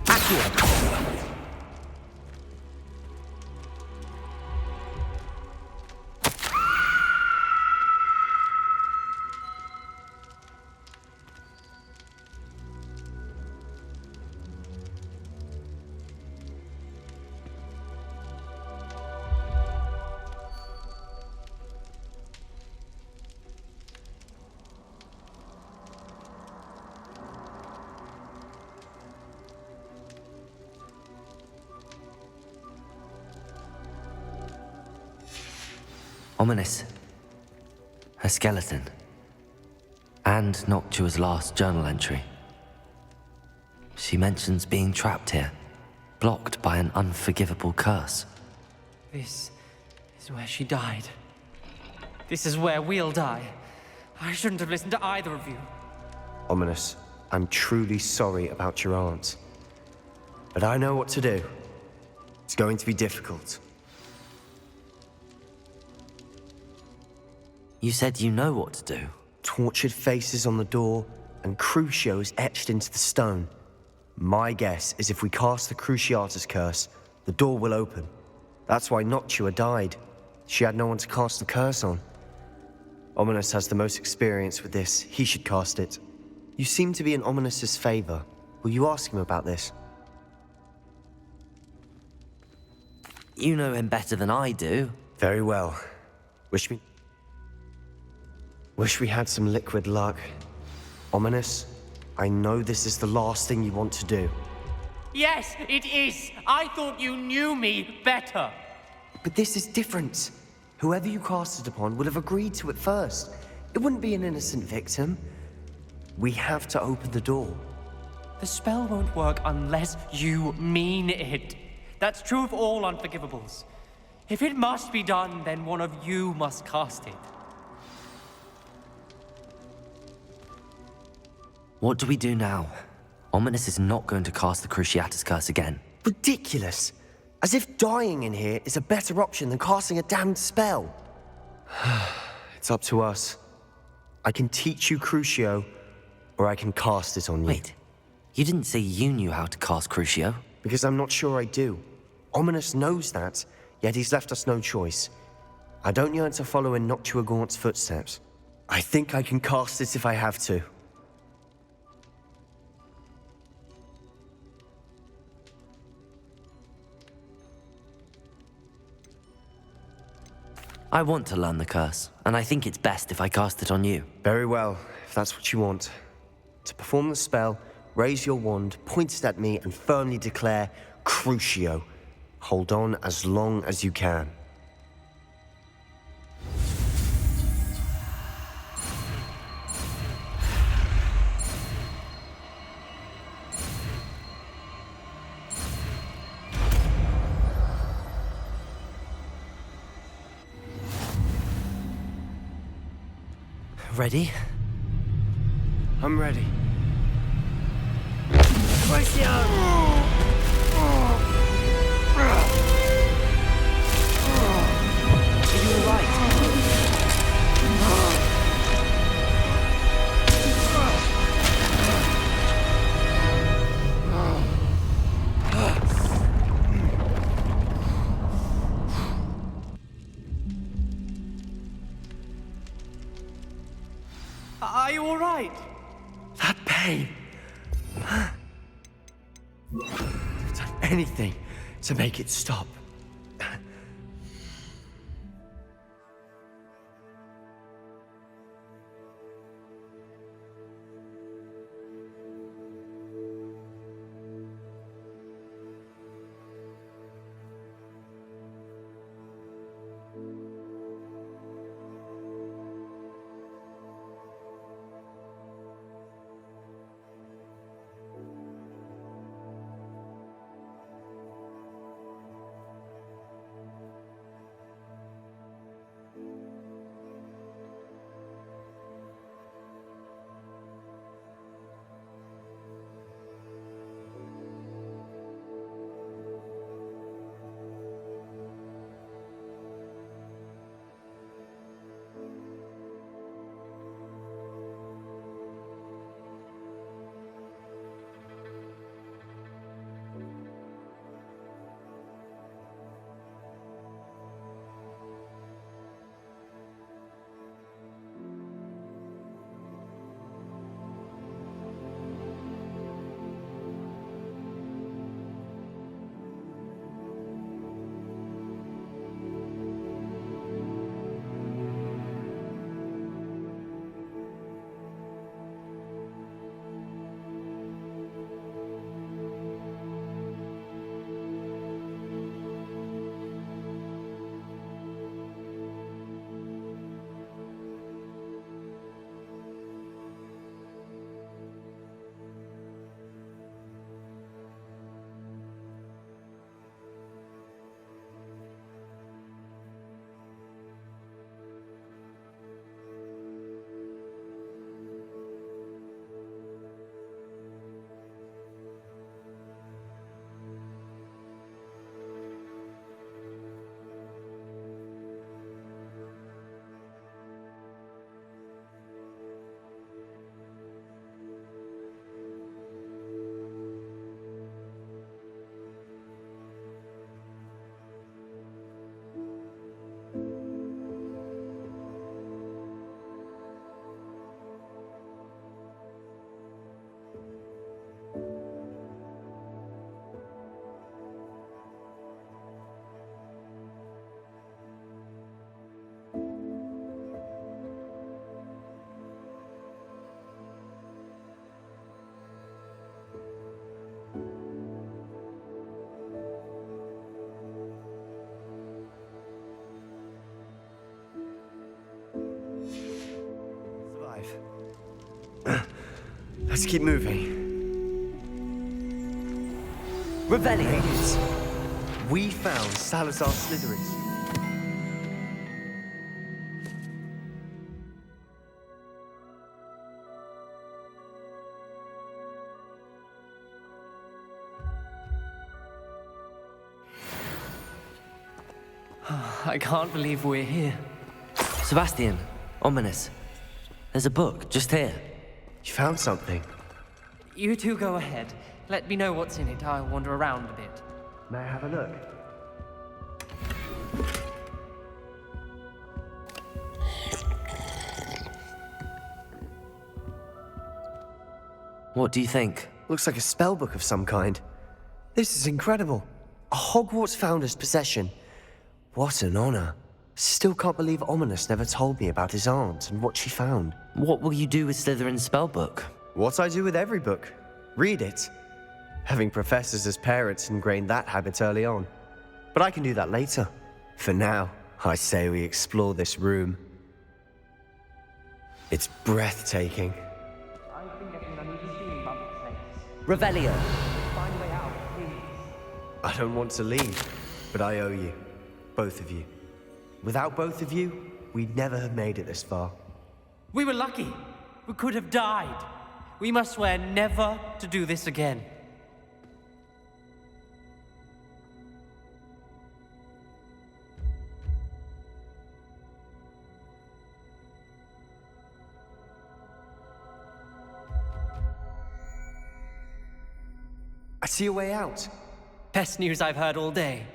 Accio! Ominous. Her skeleton. And Noctua's last journal entry. She mentions being trapped here, blocked by an unforgivable curse. This is where she died. This is where we'll die. I shouldn't have listened to either of you. Ominous, I'm truly sorry about your aunt. But I know what to do. It's going to be difficult. You said you know what to do. Tortured faces on the door, and Crucio is etched into the stone. My guess is if we cast the Cruciatus curse, the door will open. That's why Noctua died. She had no one to cast the curse on. Ominous has the most experience with this. He should cast it. You seem to be in Ominous's favor. Will you ask him about this? You know him better than I do. Very well. Wish we had some liquid luck. Ominous, I know this is the last thing you want to do. Yes, it is. I thought you knew me better. But this is different. Whoever you cast it upon would have agreed to it first. It wouldn't be an innocent victim. We have to open the door. The spell won't work unless you mean it. That's true of all unforgivables. If it must be done, then one of you must cast it. What do we do now? Ominous is not going to cast the Cruciatus curse again. Ridiculous! As if dying in here is a better option than casting a damned spell. It's up to us. I can teach you Crucio, or I can cast it on you. Wait, you didn't say you knew how to cast Crucio? Because I'm not sure I do. Ominous knows that, yet he's left us no choice. I don't yearn to follow in Noctua Gaunt's footsteps. I think I can cast it if I have to. I want to learn the curse, and I think it's best if I cast it on you. Very well, if that's what you want. To perform the spell, raise your wand, point it at me, and firmly declare, Crucio. Hold on as long as you can. Ready? I'm ready. anything to make it stop. Let's keep moving. Revellions! We found Salazar Slytherins. I can't believe we're here. Sebastian, ominous. There's a book just here. You found something? You two go ahead. Let me know what's in it. I'll wander around a bit. May I have a look? What do you think? Looks like a spell book of some kind. This is incredible. A Hogwarts founder's possession. What an honor. Still can't believe Ominous never told me about his aunt and what she found. What will you do with Slytherin's spellbook? What I do with every book. Read it. Having professors as parents ingrained that habit early on. But I can do that later. For now, I say we explore this room. It's breathtaking. I've been getting an uneasy feeling about this place. Revelio! Find a way out, please. I don't want to leave, but I owe you. Both of you. Without both of you, we'd never have made it this far. We were lucky. We could have died. We must swear never to do this again. I see a way out. Best news I've heard all day.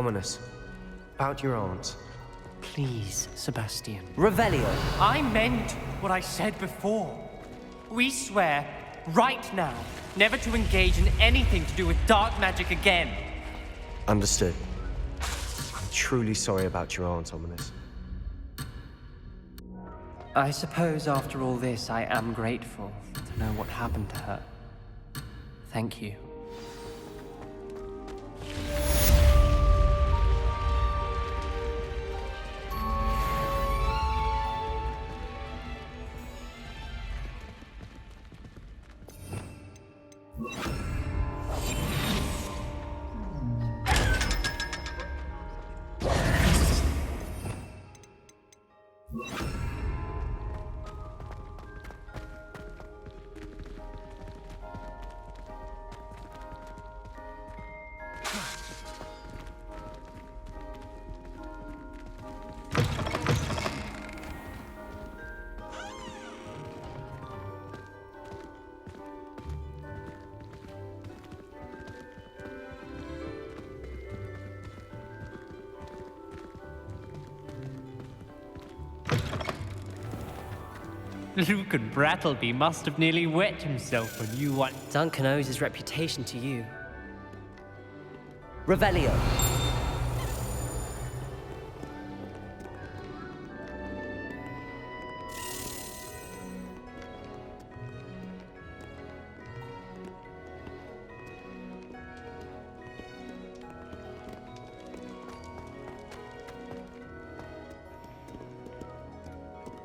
Ominous. About your aunt. Please, Sebastian. Revelio. I meant what I said before. We swear, right now, never to engage in anything to do with dark magic again. Understood. I'm truly sorry about your aunt, Ominous. I suppose after all this, I am grateful to know what happened to her. Thank you. Luke and Brattleby must have nearly wet himself when you won. Duncan owes his reputation to you. Revelio.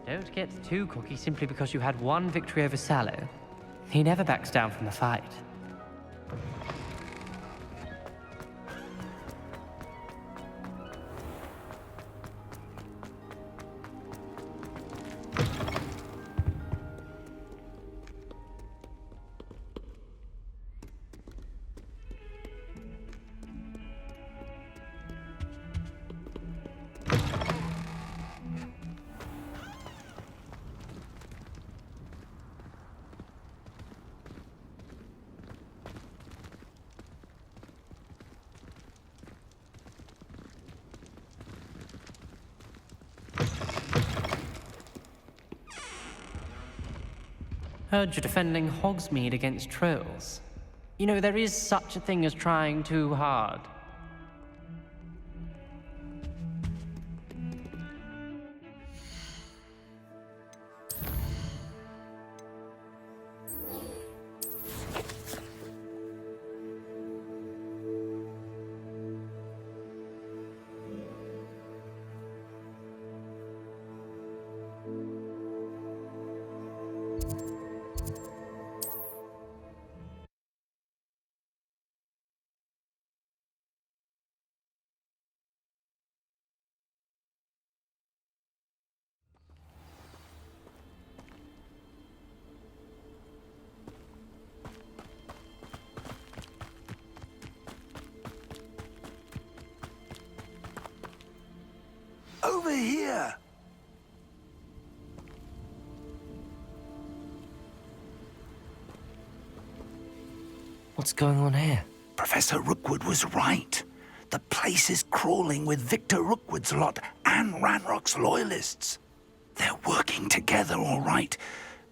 Don't get too cocky simply because you had one victory over Sallow. He never backs down from the fight. Heard you're defending Hogsmeade against trolls. You know, there is such a thing as trying too hard. Over here! What's going on here? Professor Rookwood was right. The place is crawling with Victor Rookwood's lot and Ranrock's loyalists. They're working together, all right,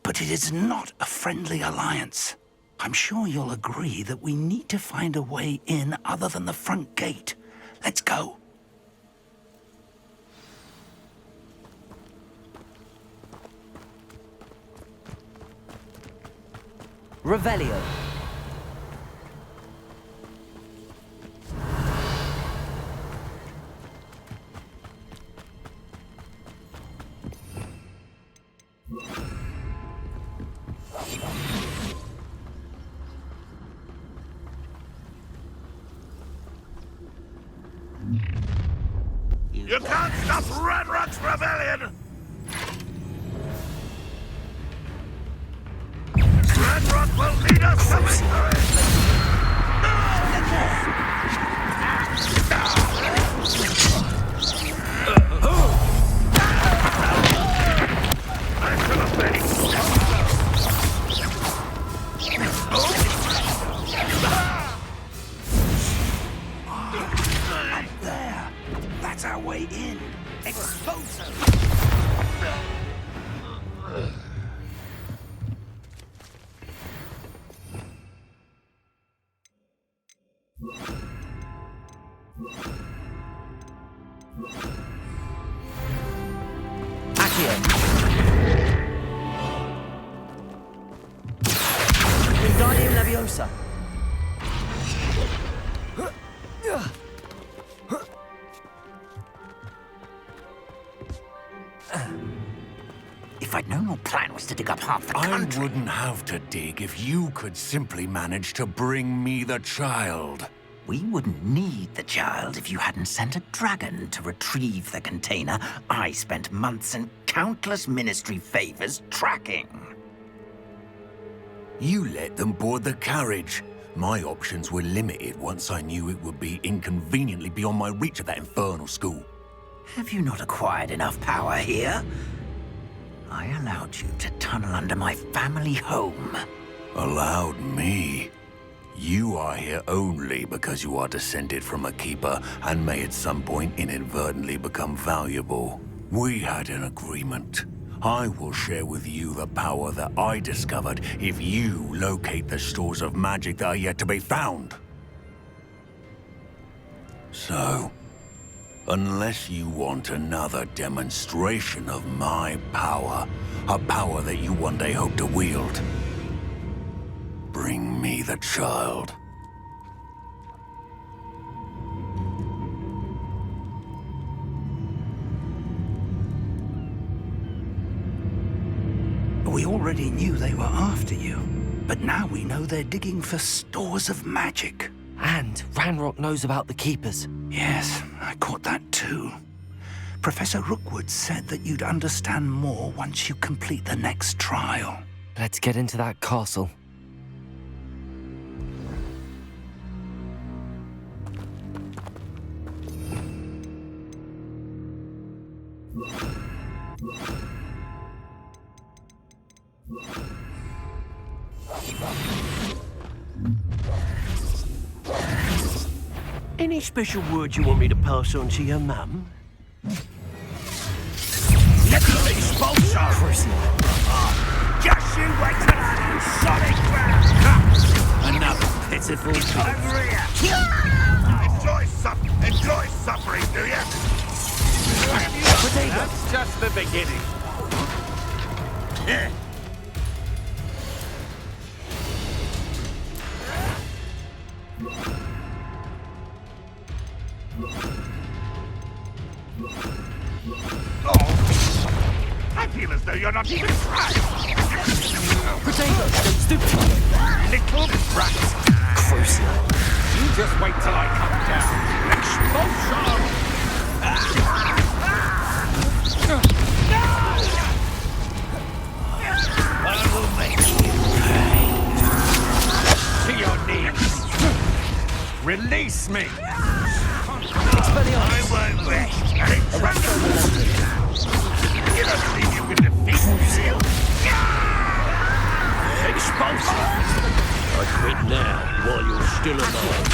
but it is not a friendly alliance. I'm sure you'll agree that we need to find a way in other than the front gate. Let's go. Revelio. You can't stop Ranrock's rebellion! Ranrock will lead us to victory! I should have been. Up there! That's our way in. Exposo! Accio. Wingardium Leviosa. If I'd known your plan was to dig up half the country... I wouldn't have to dig if you could simply manage to bring me the child. We wouldn't need the child if you hadn't sent a dragon to retrieve the container I spent months and countless ministry favors tracking. You let them board the carriage. My options were limited once I knew it would be inconveniently beyond my reach at that infernal school. Have you not acquired enough power here? I allowed you to tunnel under my family home. Allowed me? You are here only because you are descended from a keeper and may at some point inadvertently become valuable. We had an agreement. I will share with you the power that I discovered if you locate the stores of magic that are yet to be found. So, unless you want another demonstration of my power, a power that you one day hope to wield, bring me the child. We already knew they were after you, but now we know they're digging for stores of magic. And Ranrock knows about the Keepers. Yes, I caught that too. Professor Rookwood said that you'd understand more once you complete the next trial. Let's get into that castle. Any special words you want me to pass on to your mum? Let me expose her! Just you wait till I'm solid ground! Another pitiful It's over here! Enjoy suffering, do you? That's just the beginning. I feel as though you're not even trying! Potatoes, don't stoop to it. Little brat! Crucial. You just wait till I come down. Expulsion! I will make you To your knees. Release me. I won't rest. You don't think you can defeat me? Expulsion! I quit now, while you're still alive.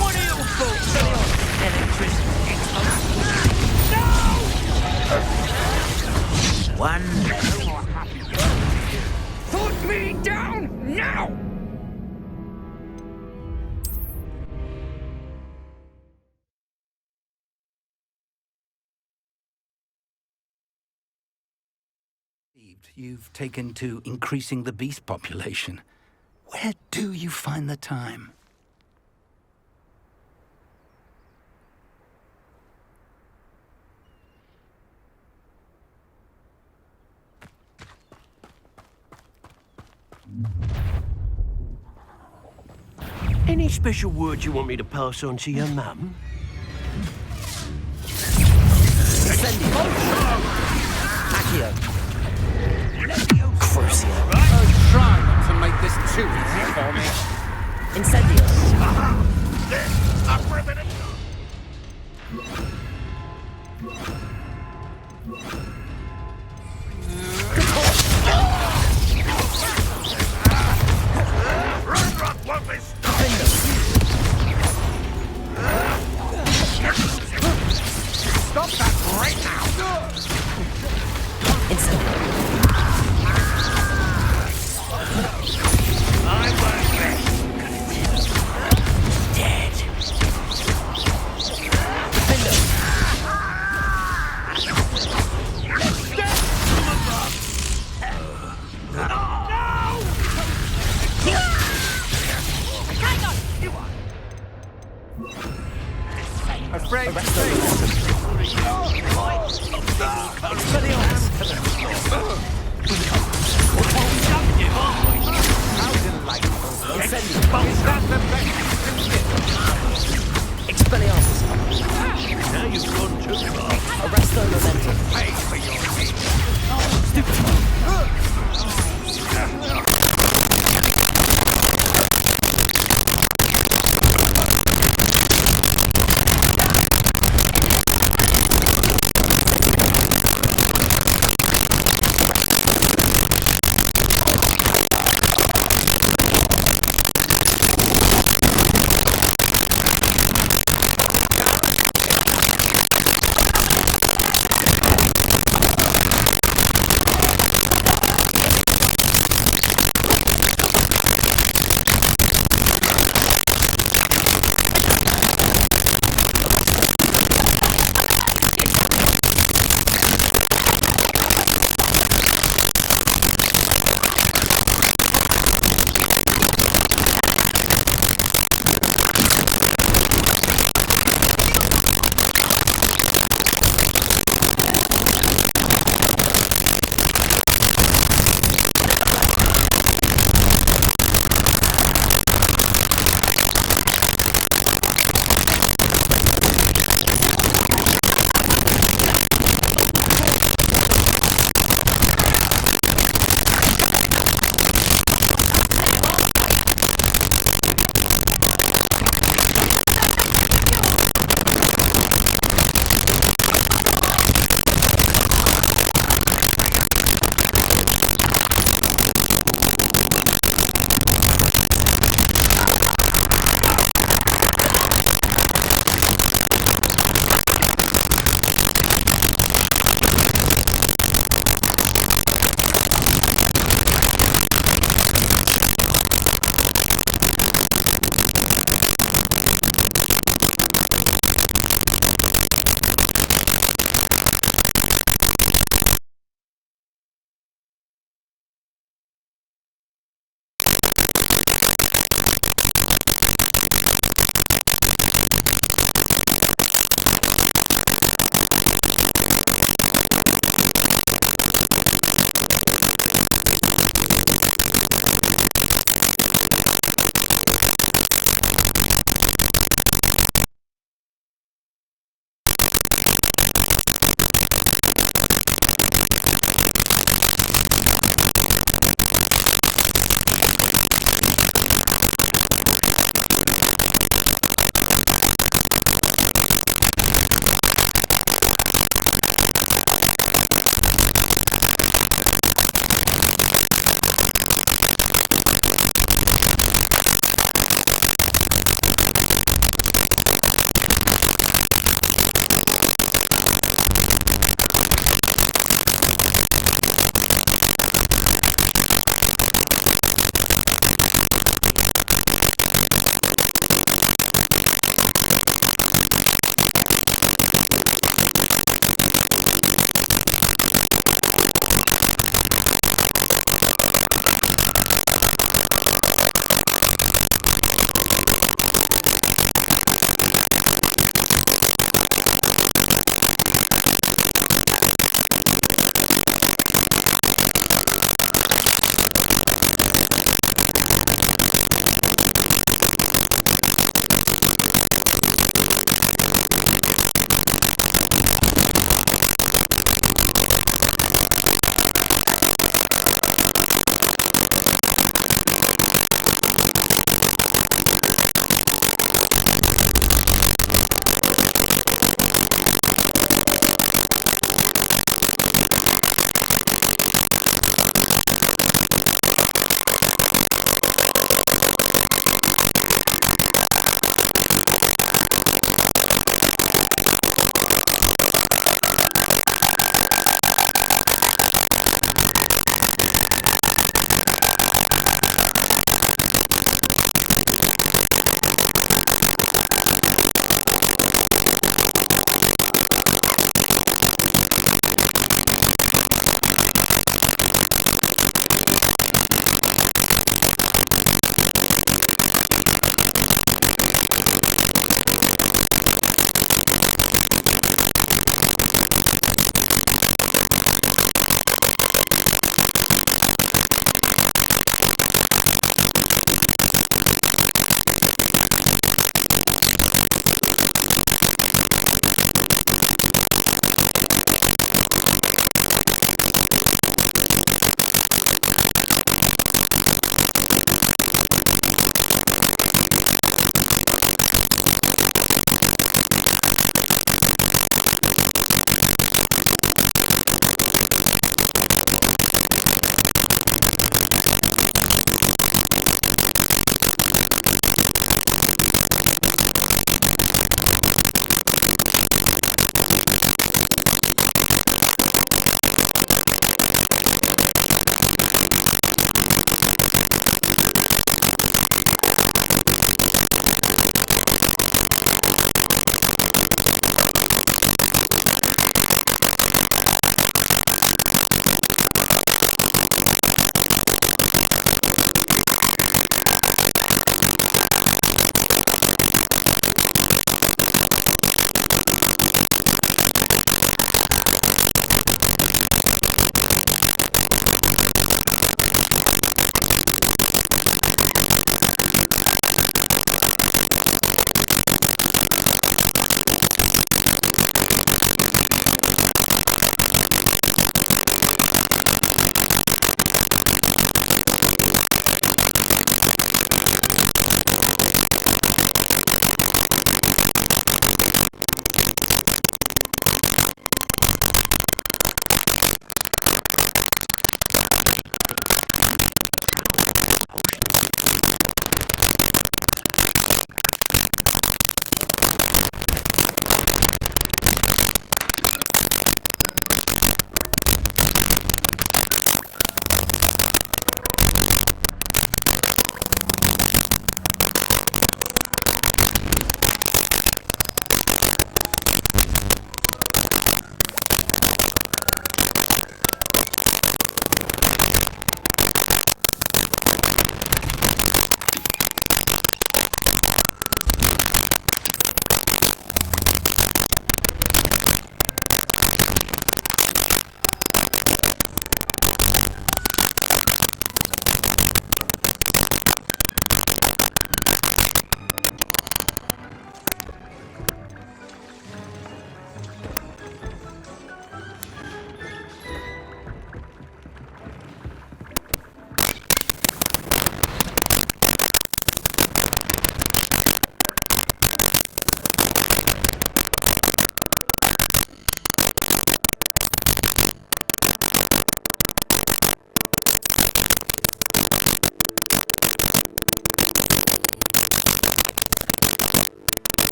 What are your thoughts on electricity? No! One. Put me down now! You've taken to increasing the beast population. Where do you find the time? Any special words you want me to pass on to your mum? Accio. Crucial. Try not to make this too easy for me. Incendio. Up for a minute. Ranrock won't be stopped. Afraid to face. How delightful. Expelliarmus. Now you've gone too far. Arresto momentum. Pay for your heat.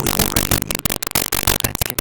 we already knew. Let's get...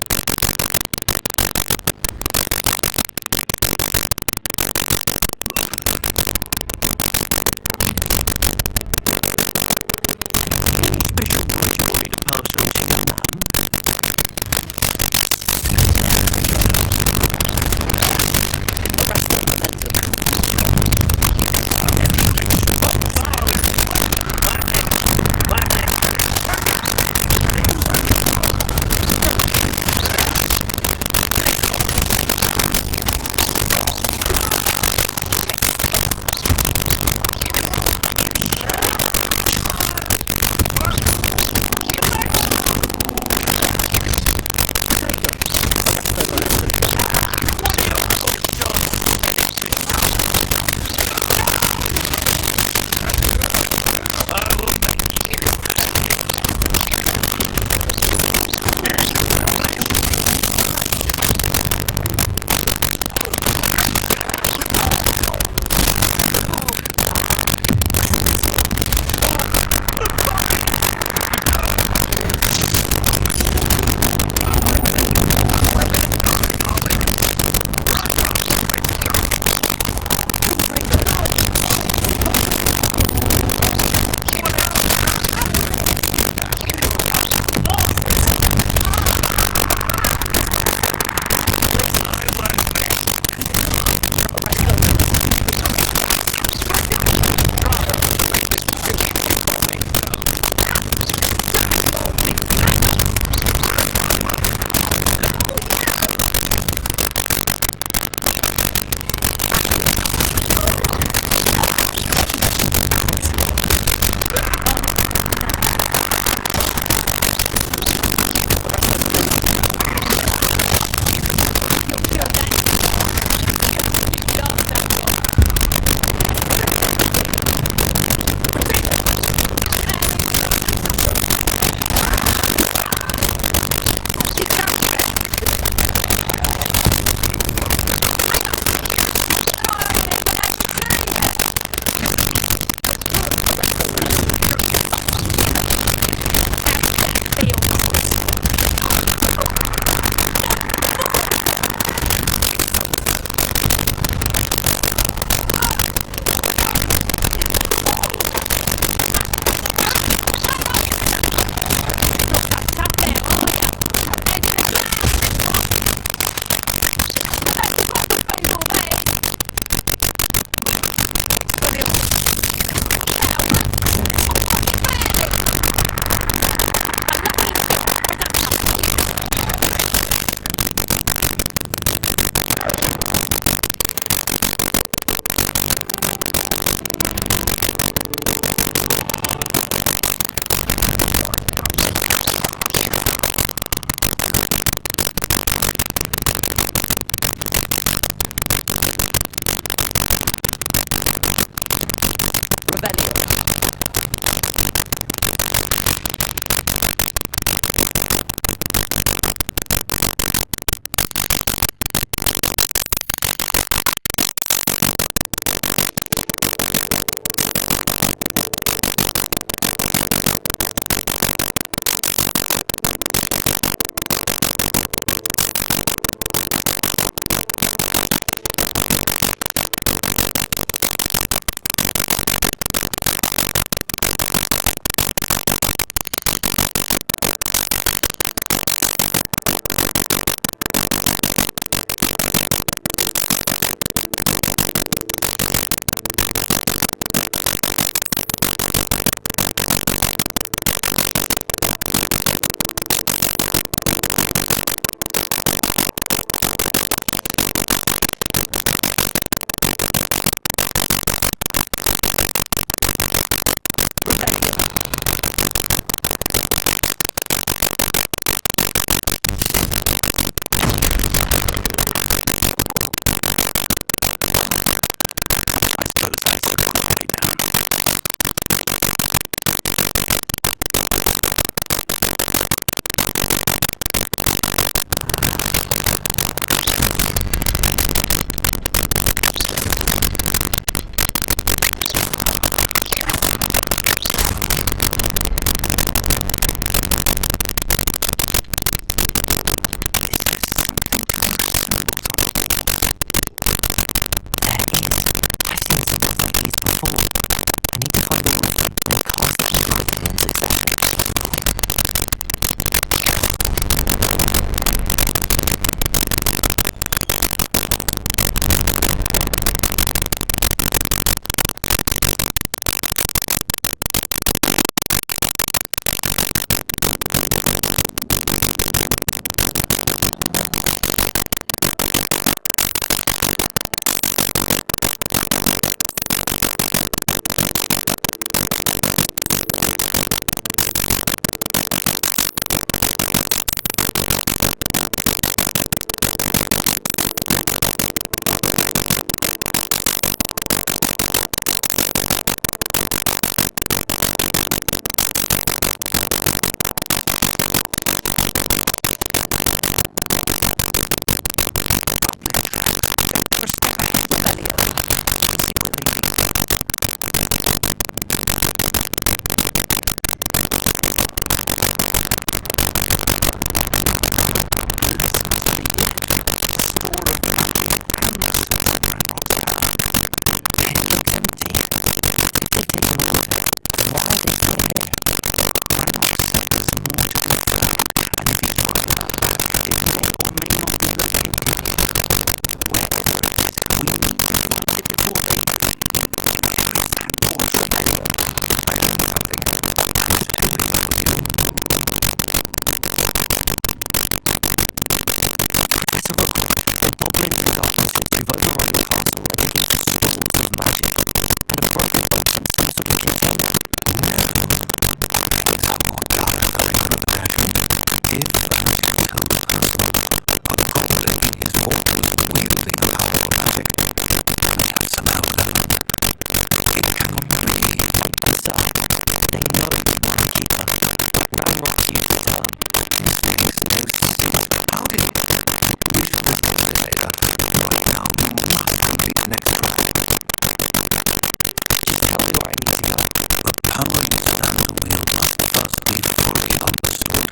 How will you stand when you must first be fully understood?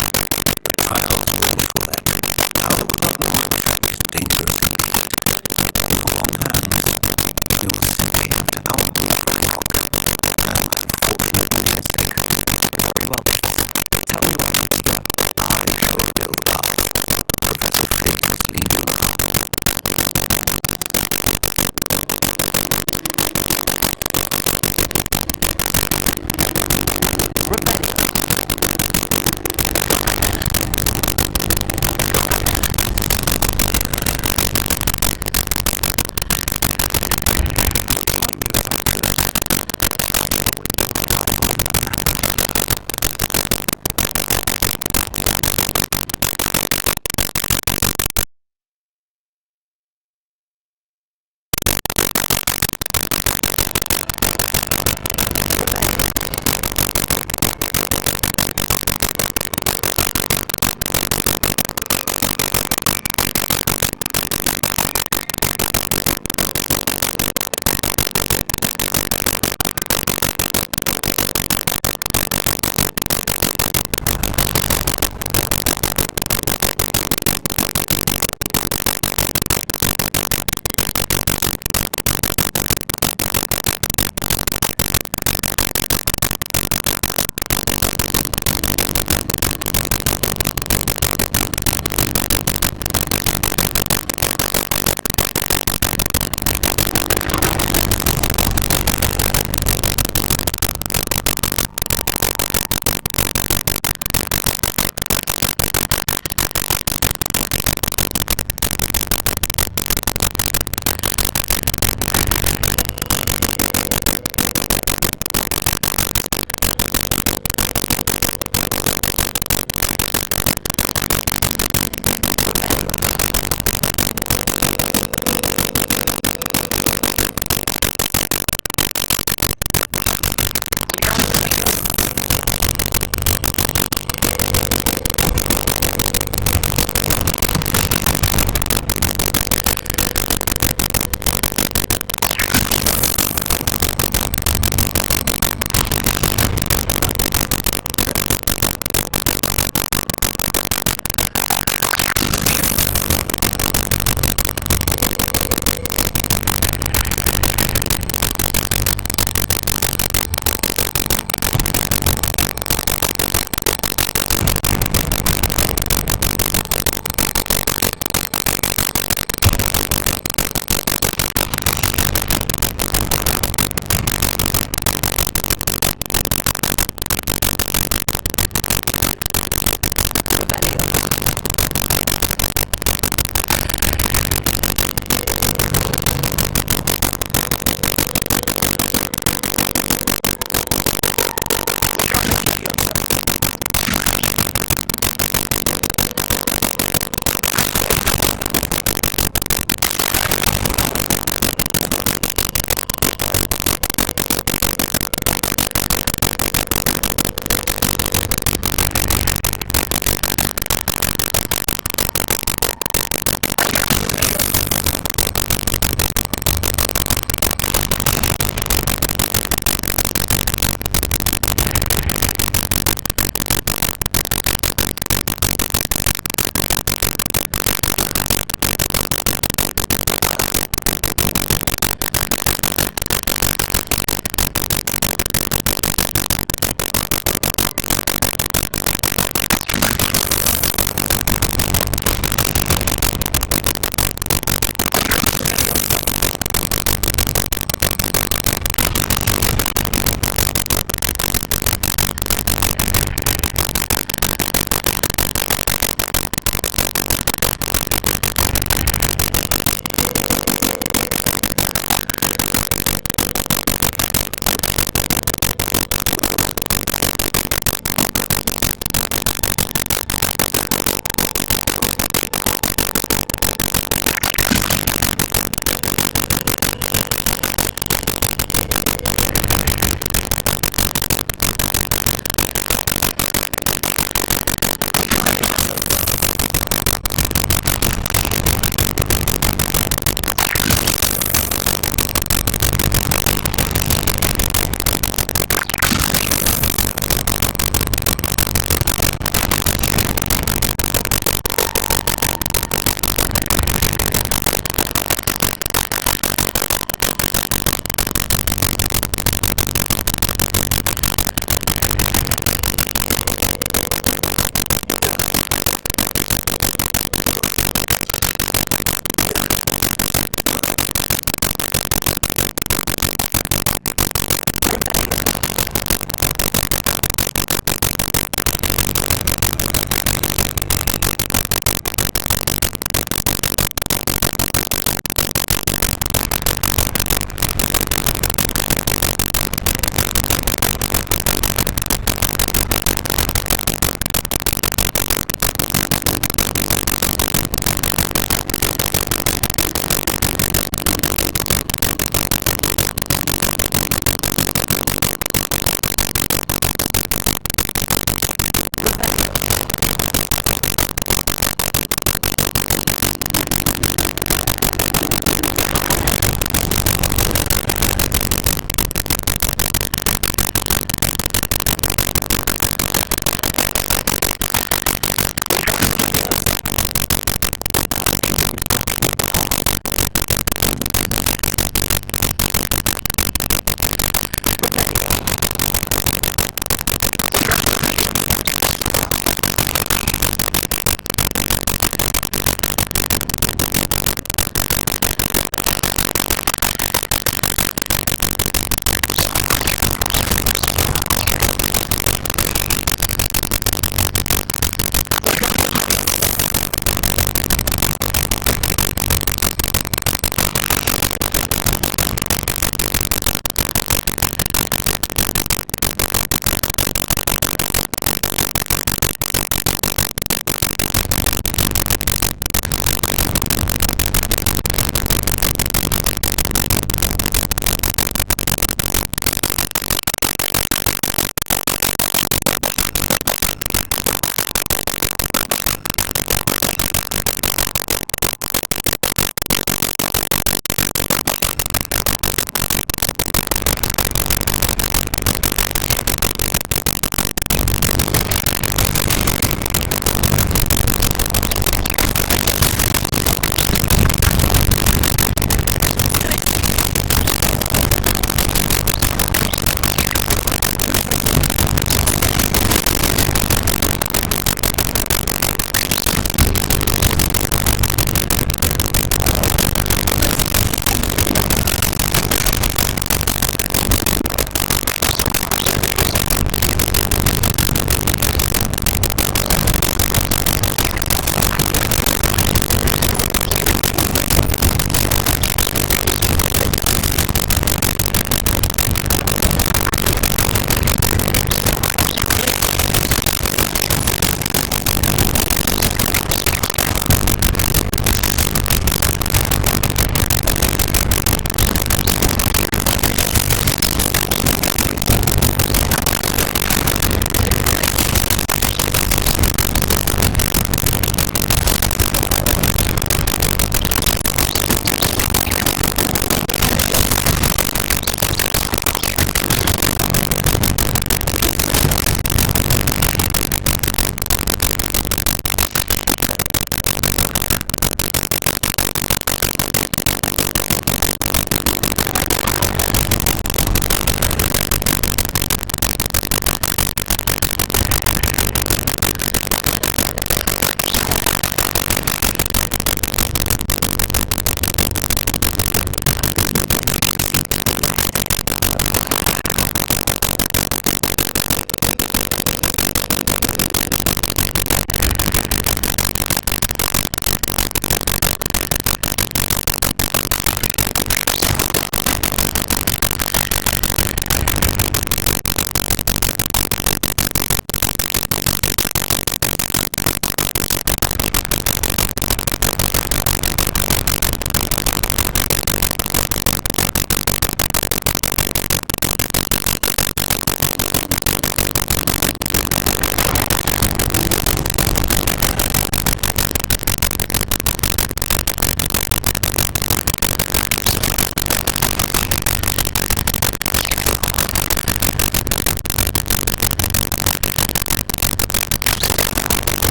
The child will before that. How will not protect his dangerous secret? In your own hands, you will simply have to outwit the clock. And unfortunately, mistake. Very well. Tell me what to do. I shall build up. Professor Fritz leads us.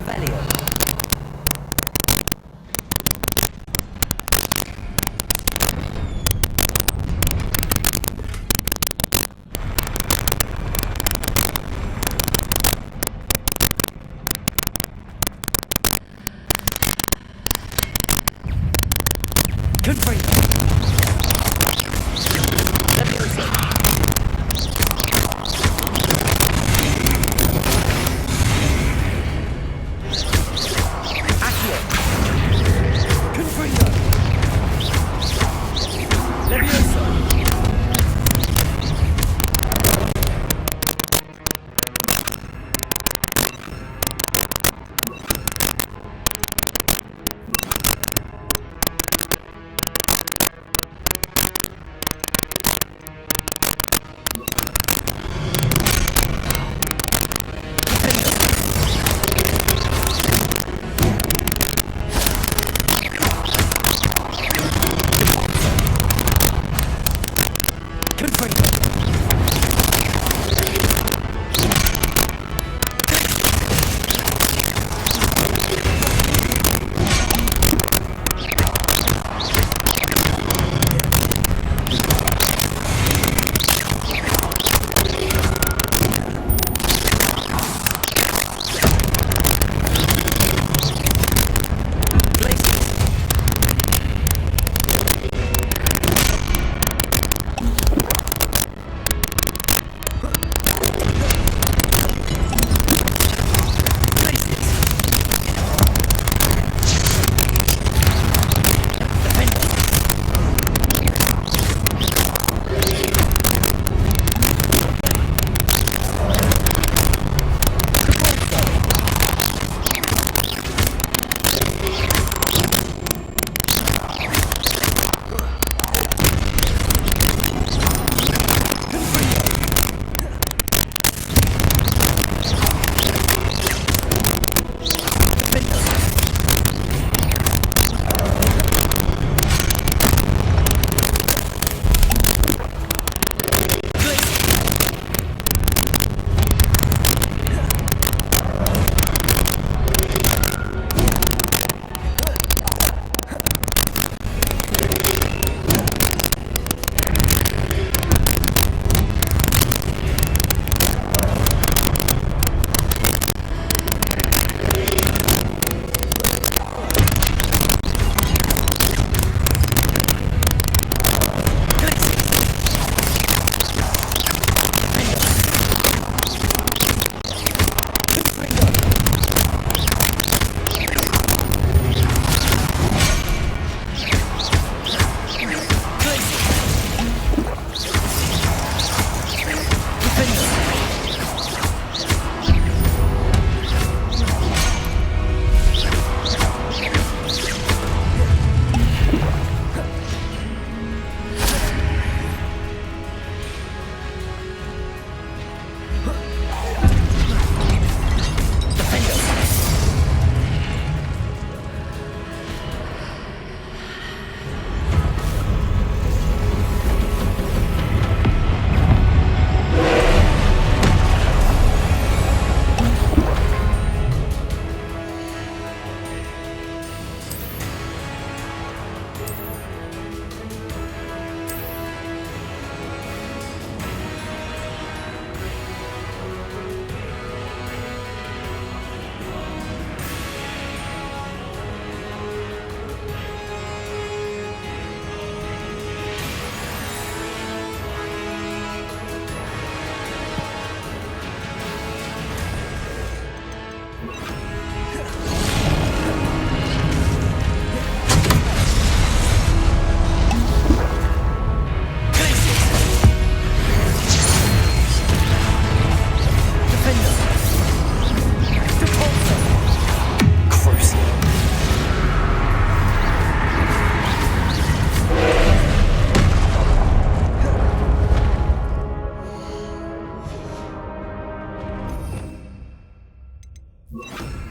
Revelio. you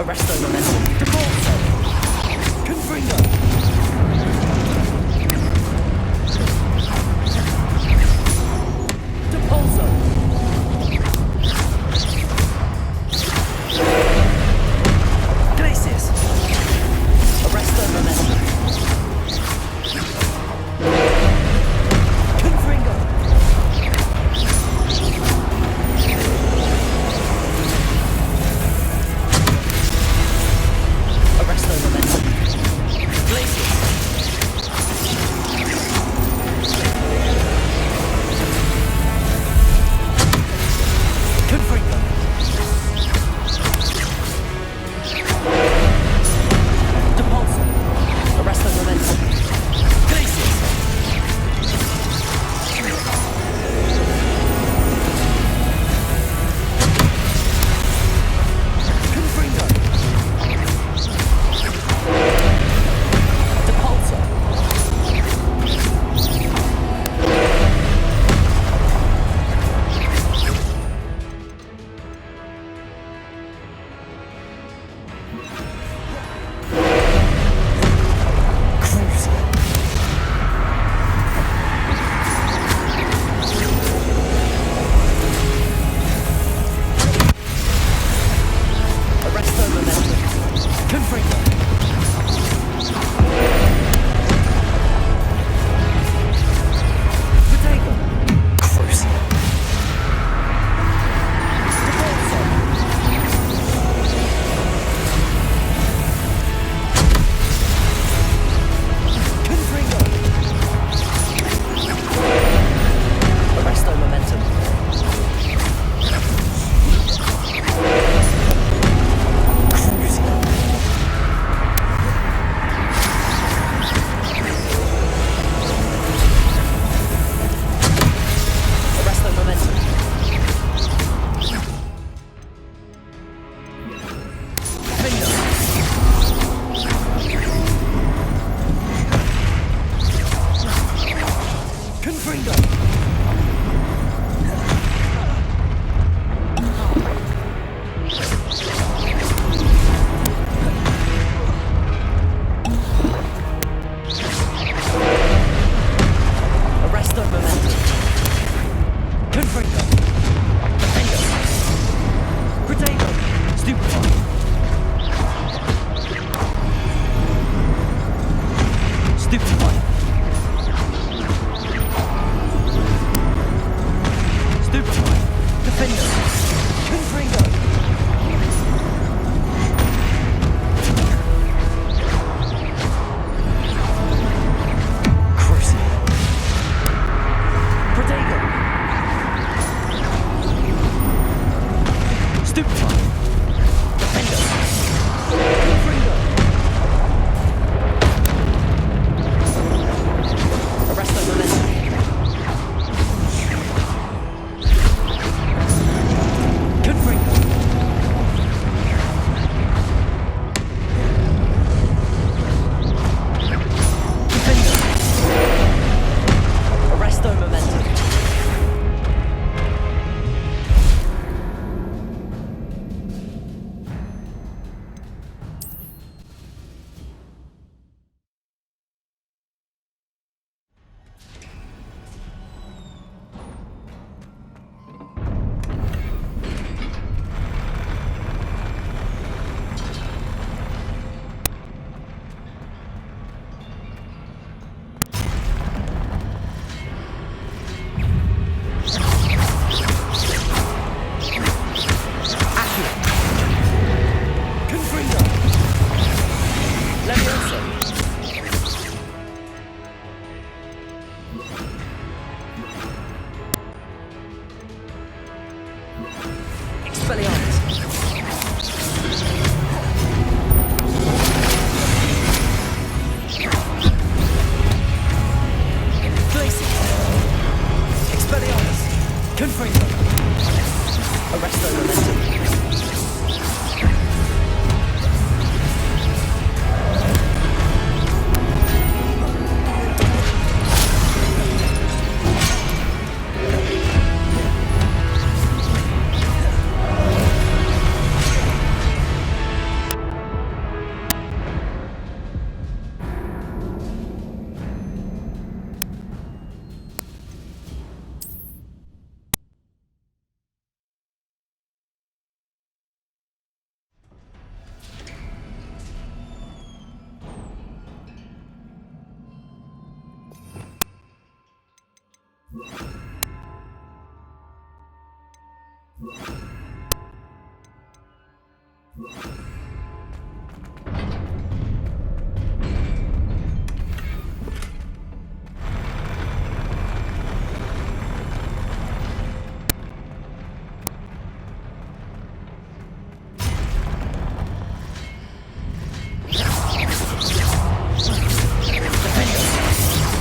Arrest those momentum. Deporso! Confringo! Deporso! Glacius! Arrest those momentum. Confringo!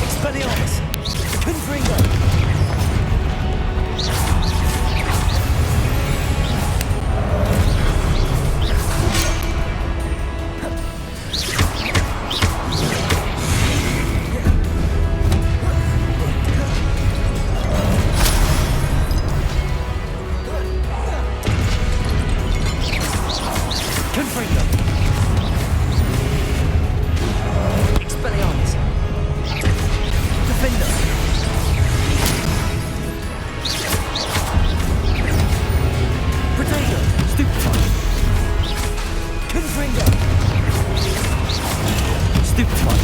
Expelliarmus! Confringo! Confringo! Expelliarmus! Defender! Protego! Stupefy! Confringo! Stupefy!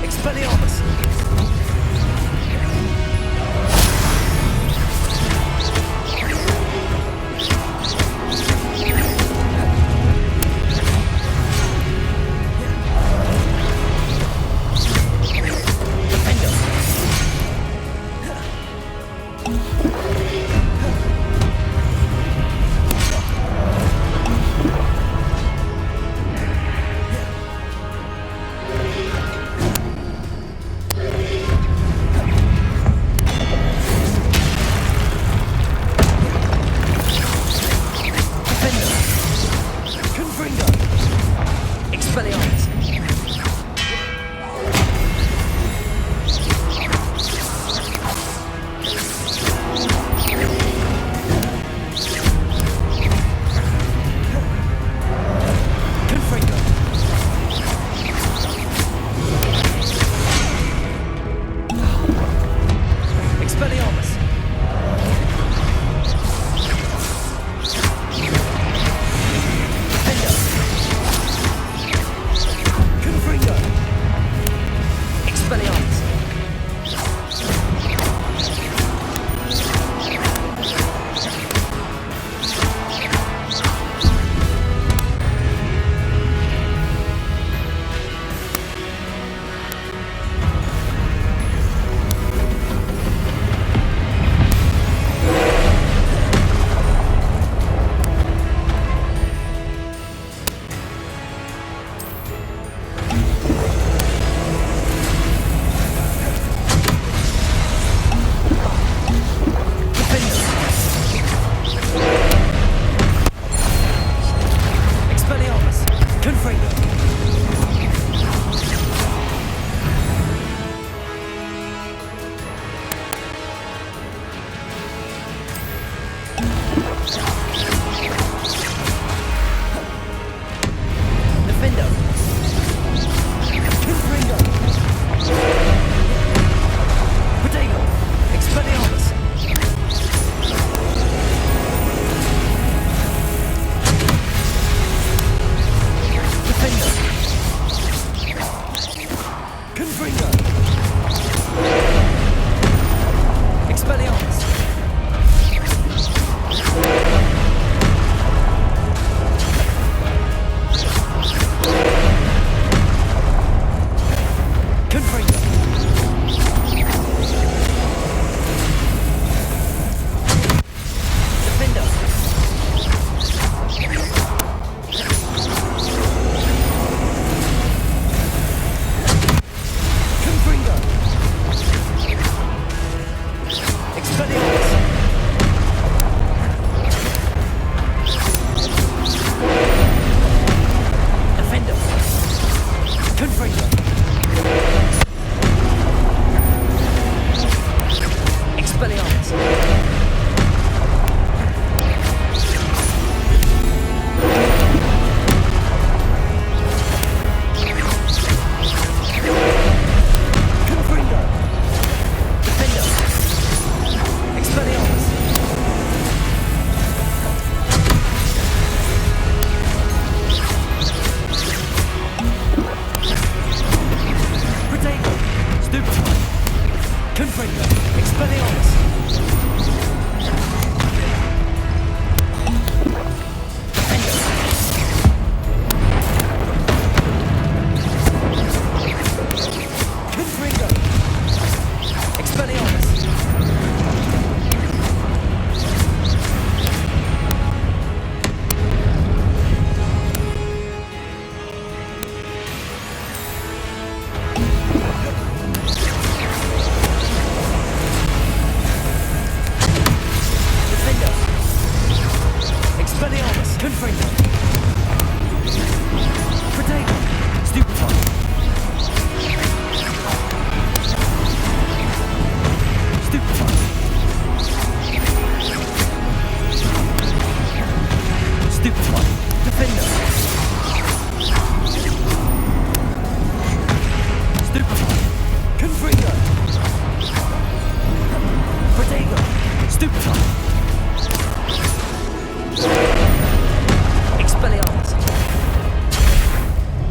Expelliarmus!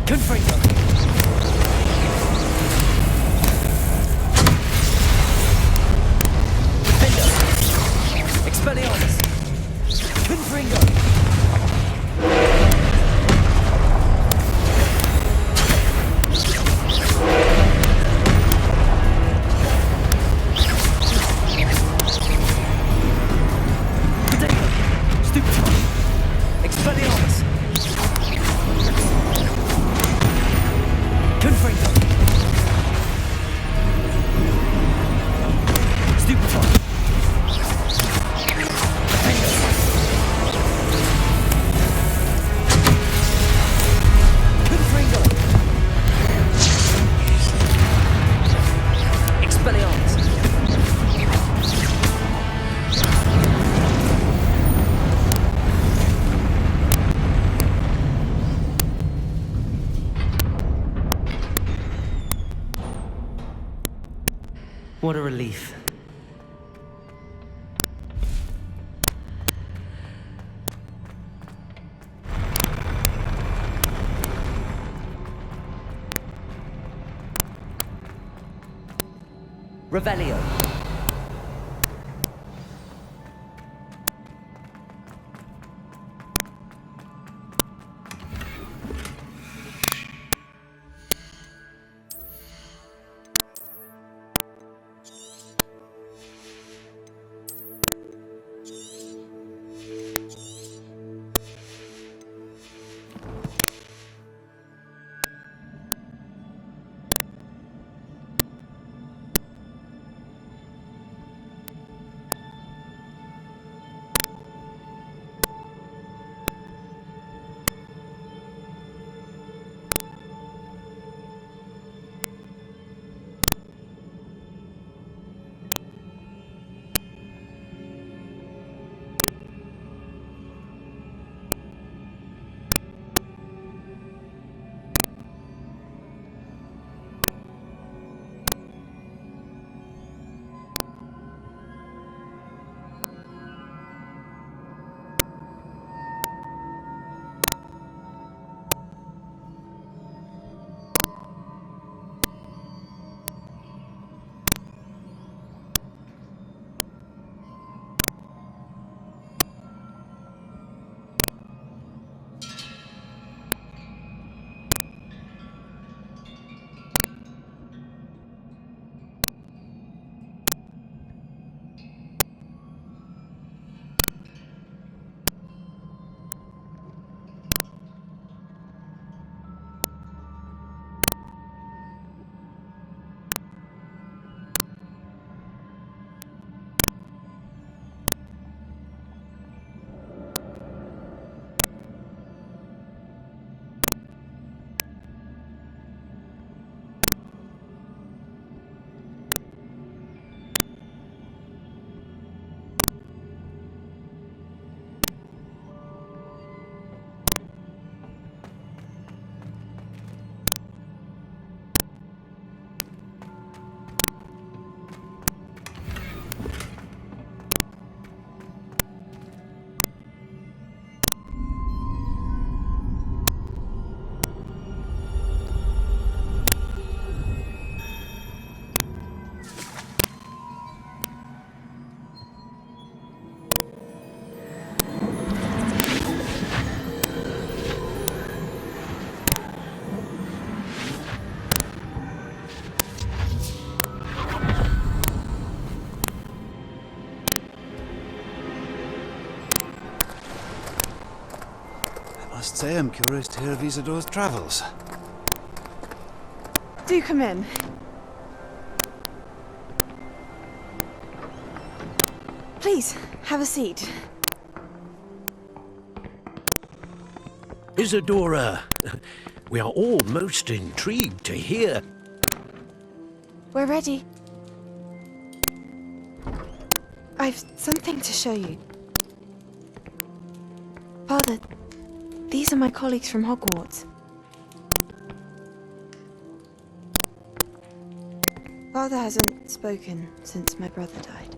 Confringo! Defender! Expelliarmus! Confringo! What a relief. Revelio. I must say I'm curious to hear of Isidore's travels. Do come in. Please, have a seat. Isadora, we are all most intrigued to hear. We're ready. I've something to show you. Father, these are my colleagues from Hogwarts. Father hasn't spoken since my brother died.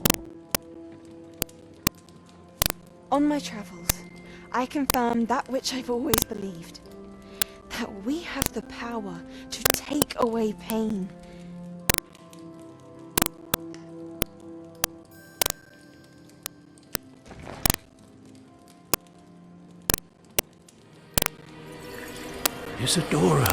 On my travels, I confirmed that which I've always believed. that we have the power to take away pain. Isadora.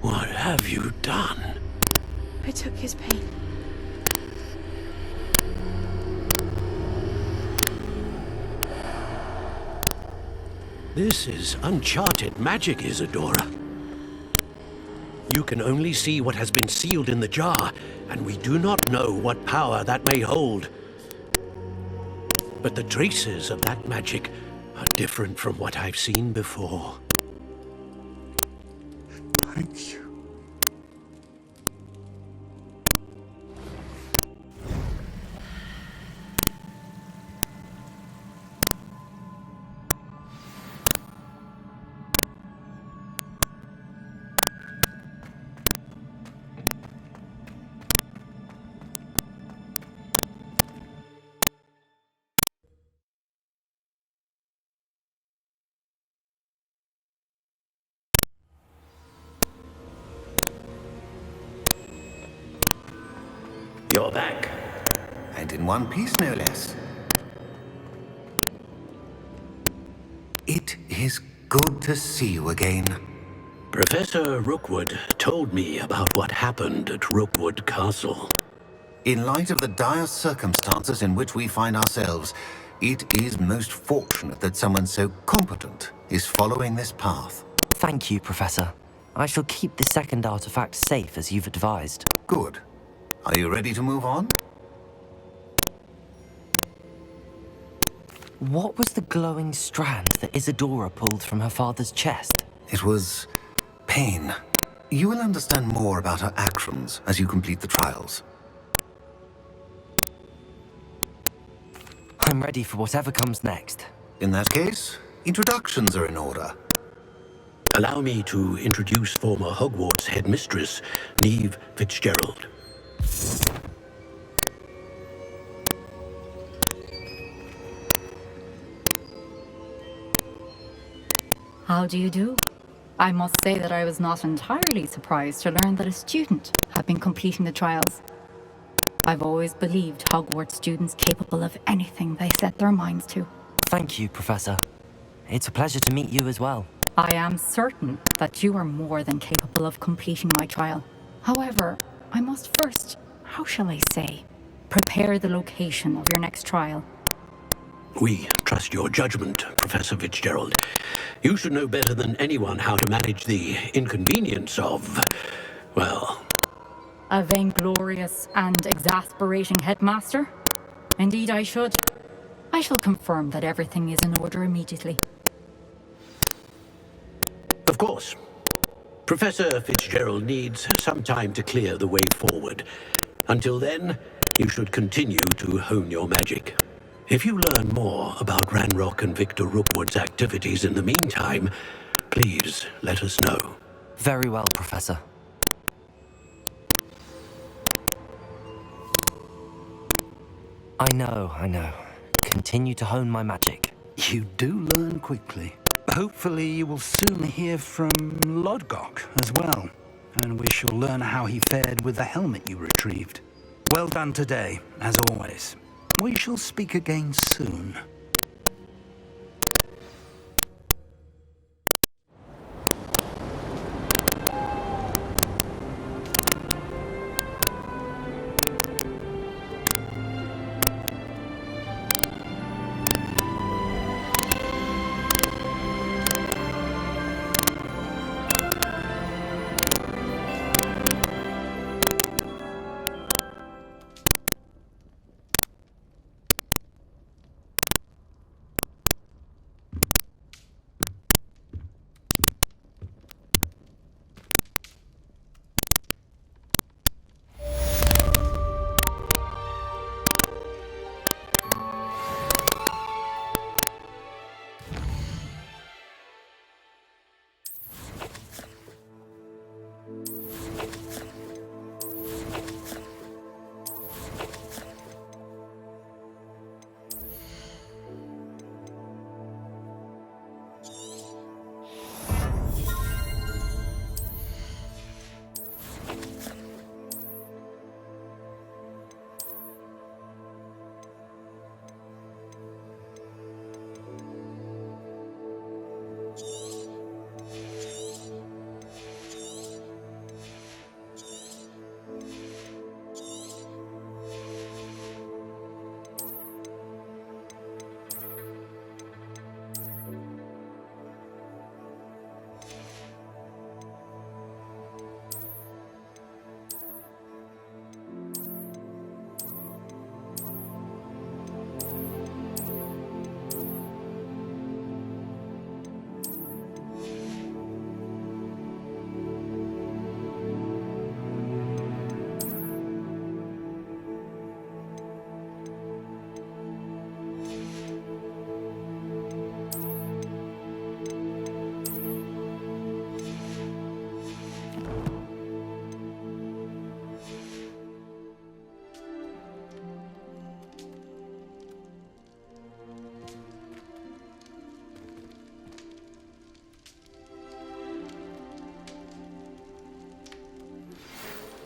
What have you done? I took his pain. This is uncharted magic, Isadora. You can only see what has been sealed in the jar, and we do not know what power that may hold. But the traces of that magic are different from what I've seen before. Thank you. You're back. And in one piece, no less. It is good to see you again. Professor Rookwood told me about what happened at Rookwood Castle. In light of the dire circumstances in which we find ourselves, it is most fortunate that someone so competent is following this path. Thank you, Professor. I shall keep the second artifact safe as you've advised. Good. Are you ready to move on? What was the glowing strand that Isadora pulled from her father's chest? It was pain. You will understand more about her actions as you complete the trials. I'm ready for whatever comes next. In that case, introductions are in order. Allow me to introduce former Hogwarts headmistress, Neve Fitzgerald. How do you do? I must say that I was not entirely surprised to learn that a student had been completing the trials. I've always believed Hogwarts students capable of anything they set their minds to. Thank you, Professor. It's a pleasure to meet you as well. I am certain that you are more than capable of completing my trial. However, I must first, how shall I say, prepare the location of your next trial. We trust your judgment, Professor Fitzgerald. You should know better than anyone how to manage the inconvenience of, well... A vainglorious and exasperating headmaster? Indeed I should. I shall confirm that everything is in order immediately. Of course. Professor Fitzgerald needs some time to clear the way forward. Until then, you should continue to hone your magic. If you learn more about Ranrock and Victor Rookwood's activities in the meantime, please let us know. Very well, Professor. I know. Continue to hone my magic. You do learn quickly. Hopefully you will soon hear from Lodgok as well, and we shall learn how he fared with the helmet you retrieved. Well done today, as always. We shall speak again soon.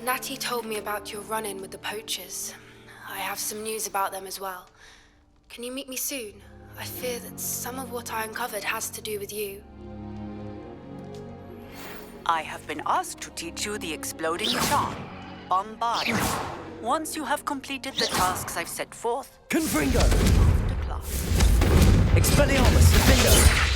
Natty told me about your run-in with the poachers. I have some news about them as well. Can you meet me soon? I fear that some of what I uncovered has to do with you. I have been asked to teach you the exploding charm, Bombardment. Once you have completed the tasks I've set forth, Confringo! to class. Expelliarmus, Defendo!